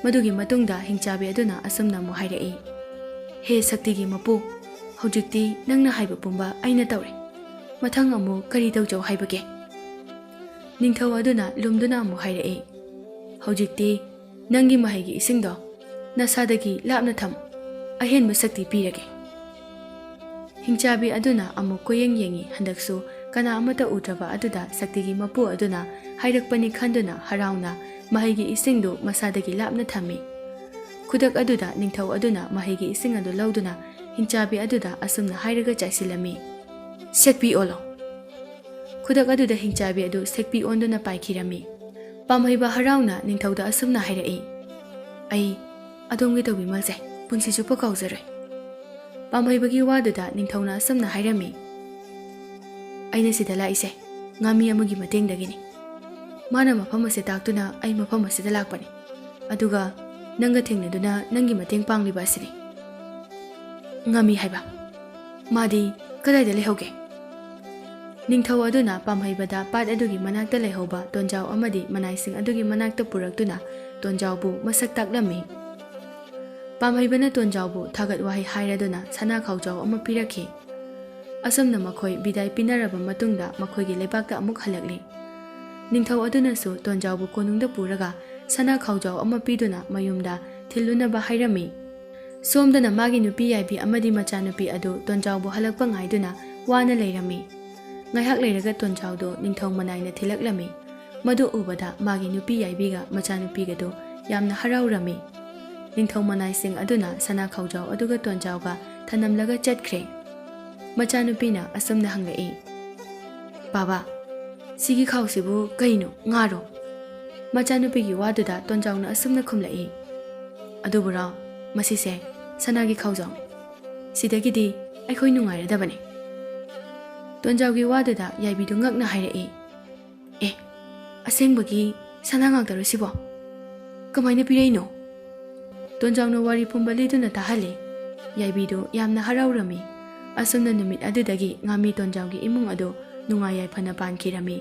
ꯃꯗꯨꯒꯤ ꯃꯇꯨꯡꯗ ꯍꯤꯡꯆꯥꯕꯤ ꯑꯗꯨꯅ ꯑꯁꯨꯝꯅ ꯑꯃꯨꯛ ꯍꯥꯏꯔꯛꯏ ꯍꯦ ꯁꯛꯇꯤꯒꯤ ꯃꯄꯨ ꯍꯧꯖꯤꯛꯇꯤ ꯅꯪꯅ ꯍꯥꯏꯕ ꯄꯨꯝꯕ ꯑꯩꯅ ꯇꯧꯔꯦ ꯃꯊꯪ ꯑꯃꯨꯛ ꯀꯔꯤ ꯇꯧꯖꯧ ꯍꯥꯏꯕꯒꯦ ꯅꯤꯡꯊꯧ ꯑꯗꯨꯅ ꯂꯨꯝꯗꯨꯅ ꯑꯃꯨꯛ ꯍꯥꯏꯔꯛꯏ ꯍꯧꯖꯤꯛꯇꯤ ꯅꯪꯒꯤ ꯃꯍꯩꯒꯤ ꯏꯁꯤꯡꯗꯣ ꯅꯁꯥꯗꯒꯤ ꯂꯥꯞꯅ ꯊꯝꯃꯨ ꯑꯍꯦꯟꯕ ꯁꯛꯇꯤ ꯄꯤꯔꯒꯦ ꯍꯤꯡꯆꯥꯕꯤ ꯑꯗꯨꯅ ꯑꯃꯨꯛ ꯀꯣꯌꯦꯡ ꯌꯦꯡꯉꯤ ꯍꯟꯗꯛꯁꯨ ꯀꯅꯥ ꯑꯃꯠꯇ ꯎꯗ꯭ꯔꯕ ꯑꯗꯨꯗ ꯁꯛꯇꯤꯒꯤ ꯃꯄꯨ ꯑꯗꯨꯅ ꯍꯥꯏꯔꯛꯄꯅꯤ ꯈꯟꯗꯨꯅ ꯍꯔꯥꯎꯅ ꯃꯍꯩꯒꯤ ꯏꯁꯤꯡꯗꯨ ꯃꯁꯥꯗꯒꯤ ꯂꯥꯞꯅ ꯊꯝꯃꯤ ꯈꯨꯗꯛ ꯑꯗꯨꯗ ꯅꯤꯡꯊꯧ ꯑꯗꯨꯅ ꯃꯍꯩꯒꯤ ꯏꯁꯤꯡ ꯑꯗꯨ ꯂꯧꯗꯨꯅ ꯍꯤꯡꯆꯥꯕꯤ ꯑꯗꯨꯗ ꯑꯁꯨꯝꯅ ꯍꯥꯏꯔꯒ ꯆꯥꯏꯁꯤꯜꯂꯝꯃꯤ ꯁꯦꯛꯄꯤ ꯑꯣꯜꯂꯣ ꯈꯨꯗꯛ ꯑꯗꯨꯗ ꯍꯤꯡꯆꯥꯕꯤ ꯑꯗꯨ ꯁꯦꯛꯄꯤ ꯑꯣꯟꯗꯨꯅ ꯄꯥꯏꯈꯤꯔꯝꯃꯤ ꯄꯥꯝꯍꯩꯕ ꯍꯔꯥꯎꯅ ꯅꯤꯡꯊꯧꯗ ꯑꯁꯨꯝꯅ ꯍꯥꯏꯔꯛꯏ ꯑꯩ ꯑꯗꯣꯝꯒꯤ ꯇꯧꯕꯤꯃꯜꯁꯦ ꯄꯨꯟꯁꯤ ꯆꯨꯞꯄ ꯀꯥꯎꯖꯔꯣꯏ ꯄꯥꯝꯍꯩꯕꯒꯤ ꯋꯥꯗꯨꯗ ꯅꯤꯡꯊꯧꯅ ꯑꯁꯨꯝꯅ ꯍꯥꯏꯔꯝꯃꯤ ꯑꯩꯅ ꯁꯤꯗ ꯂꯥꯛꯏꯁꯦ ꯉꯥꯃꯤ ꯑꯃꯒꯤ ꯃꯇꯦꯡꯗꯒꯤꯅꯤ ꯃꯥꯅ ꯃꯐꯝ ꯑꯁꯤ ꯇꯥꯛꯇꯨꯅ ꯑꯩ ꯃꯐꯝ ꯑꯁꯤꯗ ꯂꯥꯛꯄꯅꯤ ꯑꯗꯨꯒ ꯅꯪꯒ ꯊꯦꯡꯅꯗꯨꯅ ꯅꯪꯒꯤ ꯃꯇꯦꯡ ꯄꯥꯡꯂꯤꯕ ꯑꯁꯤꯅꯤ ꯉꯥꯃꯤ ꯍꯥꯏꯕ ꯃꯥꯗꯤ ꯀꯗꯥꯏꯗ ꯂꯩꯍꯧꯒꯦ ꯅꯤꯡꯊꯧ ꯑꯗꯨꯅ ꯄꯥꯝꯍꯩꯕꯗ ꯄꯥꯠ ꯑꯗꯨꯒꯤ ꯃꯅꯥꯛꯇ ꯂꯩꯍꯧꯕ ꯇꯣꯟꯖꯥꯎ ꯑꯃꯗꯤ ꯃꯅꯥꯏꯁꯤꯡ ꯑꯗꯨꯒꯤ ꯃꯅꯥꯛꯇ ꯄꯨꯔꯛꯇꯨꯅ ꯇꯣꯟꯖꯥꯎꯕꯨ ꯃꯁꯛ ꯇꯥꯛꯂꯝꯃꯤ ꯄꯥꯝꯍꯩꯕꯅ ꯇꯣꯟꯖꯥꯎꯕꯨ ꯊꯥꯒꯠ ꯋꯥꯍꯩ ꯍꯥꯏꯔꯗꯨꯅ ꯁꯅꯥ ꯈꯥꯎꯖꯥꯎ ꯑꯃ ꯄꯤꯔꯛꯈꯤ ꯑꯁꯨꯝꯅ ꯃꯈꯣꯏ ꯕꯤꯗꯥꯏ ꯄꯤꯅꯔꯕ ꯃꯇꯨꯡꯗ ꯃꯈꯣꯏꯒꯤ ꯂꯩꯕꯥꯛꯇ ꯑꯃꯨꯛ ꯍꯜꯂꯛꯂꯤ ꯅꯤꯡꯊꯧ ꯑꯗꯨꯅꯁꯨ ꯇꯣꯟꯖꯥꯎꯕꯨ ꯀꯣꯅꯨꯡꯗ ꯄꯨꯔꯒ ꯁꯅꯥ ꯈꯥꯎꯖꯥꯎ ꯑꯃ ꯄꯤꯗꯨꯅ ꯃꯌꯨꯝꯗ ꯊꯤꯜꯂꯨꯅꯕ ꯍꯥꯏꯔꯝꯃꯤ ꯁꯣꯝꯗꯅ ꯃꯥꯒꯤ ꯅꯨꯄꯤ ꯌꯥꯏꯕꯤ ꯑꯃꯗꯤ ꯃꯆꯥꯅꯨꯄꯤ ꯑꯗꯨ ꯇꯣꯟꯖꯥꯎꯕꯨ ꯍꯜꯂꯛꯄ ꯉꯥꯏꯗꯨꯅ ꯋꯥꯅ ꯂꯩꯔꯝꯃꯤ ꯉꯥꯏꯍꯥꯛ ꯂꯩꯔꯒ ꯇꯣꯟꯖꯥꯎꯗꯨ ꯅꯤꯡꯊꯧ ꯃꯅꯥꯏꯅ ꯊꯤꯜꯂꯛꯂꯝꯃꯤ ꯃꯗꯨ ꯎꯕꯗ ꯃꯥꯒꯤ ꯅꯨꯄꯤ ꯌꯥꯏꯕꯤꯒ ꯃꯆꯥꯅꯨꯄꯤꯒꯗꯨ ꯌꯥꯝꯅ ꯍꯔꯥꯎꯔꯝꯃꯤ ꯅꯤꯡꯊꯧ ꯃꯅꯥꯏꯁꯤꯡ ꯑꯗꯨꯅ ꯁꯅꯥ ꯈꯥꯎꯖꯥꯎ ꯑꯗꯨꯒ ꯇꯣꯟꯖꯥꯎꯒ ꯊꯅꯝꯂꯒ ꯆꯠꯈ꯭ꯔꯦ ꯃꯆꯥꯅꯨꯄꯤꯅ ꯑꯁꯨꯝꯅ ꯍꯪꯂꯛꯏ ꯕꯥꯕꯥ ꯁꯤꯒꯤ ꯈꯥꯎꯁꯤꯕꯨ ꯀꯩꯅꯣ ꯉꯥꯔꯣ ꯃꯆꯥꯅꯨꯄꯤꯒꯤ ꯋꯥꯗꯨꯗ ꯇꯣꯟꯖꯥꯎꯅ ꯑꯁꯨꯝꯅ ꯈꯨꯝꯂꯛꯏ ꯑꯗꯨꯕꯨꯔꯣ ꯃꯁꯤꯁꯦ ꯁꯅꯥꯒꯤ ꯈꯥꯎꯖꯥꯎꯅꯤ ꯁꯤꯗꯒꯤꯗꯤ ꯑꯩꯈꯣꯏ ꯅꯨꯡꯉꯥꯏꯔꯗꯕꯅꯤ ꯇꯣꯟꯖꯥꯎꯒꯤ ꯋꯥꯗꯨꯗ ꯌꯥꯏꯕꯤꯗꯨ ꯉꯛꯅ ꯍꯥꯏꯔꯛꯏ ꯑꯦ ꯑꯁꯦꯡꯕꯒꯤ ꯁꯅꯥ ꯉꯥꯛꯇꯔꯣ ꯁꯤꯕꯣ ꯀꯃꯥꯏꯅ ꯄꯤꯔꯛꯏꯅꯣ ꯇꯣꯟꯖꯥꯎꯅ ꯋꯥꯔꯤ ꯄꯨꯝꯕ ꯂꯤꯗꯨꯅ ꯇꯥꯍꯜꯂꯤ ꯌꯥꯏꯕꯤꯗꯨ ꯌꯥꯝꯅ ꯍꯔꯥꯎꯔꯝꯃꯤ ꯑꯁꯨꯝꯅ ꯅꯨꯃꯤꯠ ꯑꯗꯨꯗꯒꯤ ꯉꯥꯃꯤ ꯇꯣꯟꯖꯥꯎꯒꯤ ꯏꯃꯨꯡ ꯑꯗꯨ ꯅꯨꯡꯉꯥꯏ ꯌꯥꯏꯐꯅ ꯄꯥꯟꯈꯤꯔꯝꯃꯤ